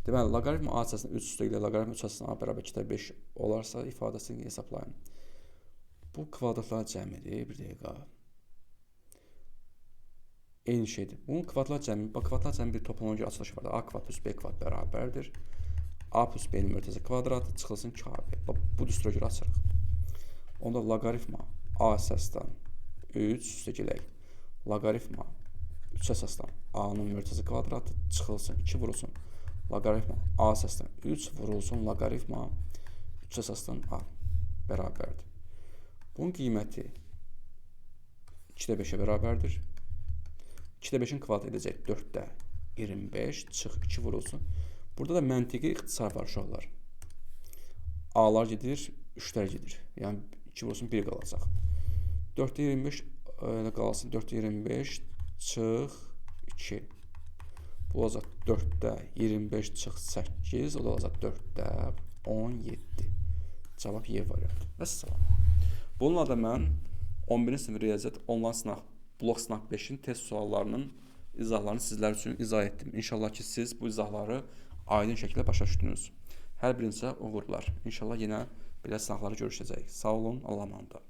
Deməli, loqaritm A hissəsinin 3 üstəgələ loqaritm 3 hissəsinin A bərabər 2/5 olarsa ifadəsini hesablayın. Bu kvadratlar cəmidir. Bir dəqiqə. Eyni şeydir. Bunun kvadratlar cəmi, kvadratlar cəmi bir toplamına görə açılışı var. A kvadrat plus B kvadrat bərabərdir. A plus B-nin mürtəzə kvadratı çıxılsın KB. Bu düstura görə açırıq. Onda loqaritma A hissəsindən 3 üstəgələk loqaritma 3 əsasdan A-nın mürtəzə kvadratı çıxılsın 2 vurulsun. Loqaritma A hissəsindən 3 vurulsun loqaritma 3 əsasdan A bərabərdir. Bunun qiyməti 2/5-ə bərabərdir. 2/5-in kvadrat edəcək 4/25 çıx 2 vurulsun. Burada da məntiqi ixtisar var uşaqlar. A-lar gedir, 3'lər gedir. Yəni 2 vurulsun 1 qalacaq. 4/25 qalsın 4/25 çıx 2. Bu olacaq 4/25 çıx 8. O da olacaq 4/17. Cavab Y variantı. Vəssalam. Bununla da mən 11-ci sinif riyaziyyat onlayn sınaq, blok sınaq 5-in test suallarının izahlarını sizlər üçün izah etdim. İnşallah ki, siz bu izahları aydın şəkildə başa düşdünüz. Hər birinizə uğurlar. İnşallah yenə belə sınaqları görüşəcəyik. Sağ olun, Allah'a emanet olun.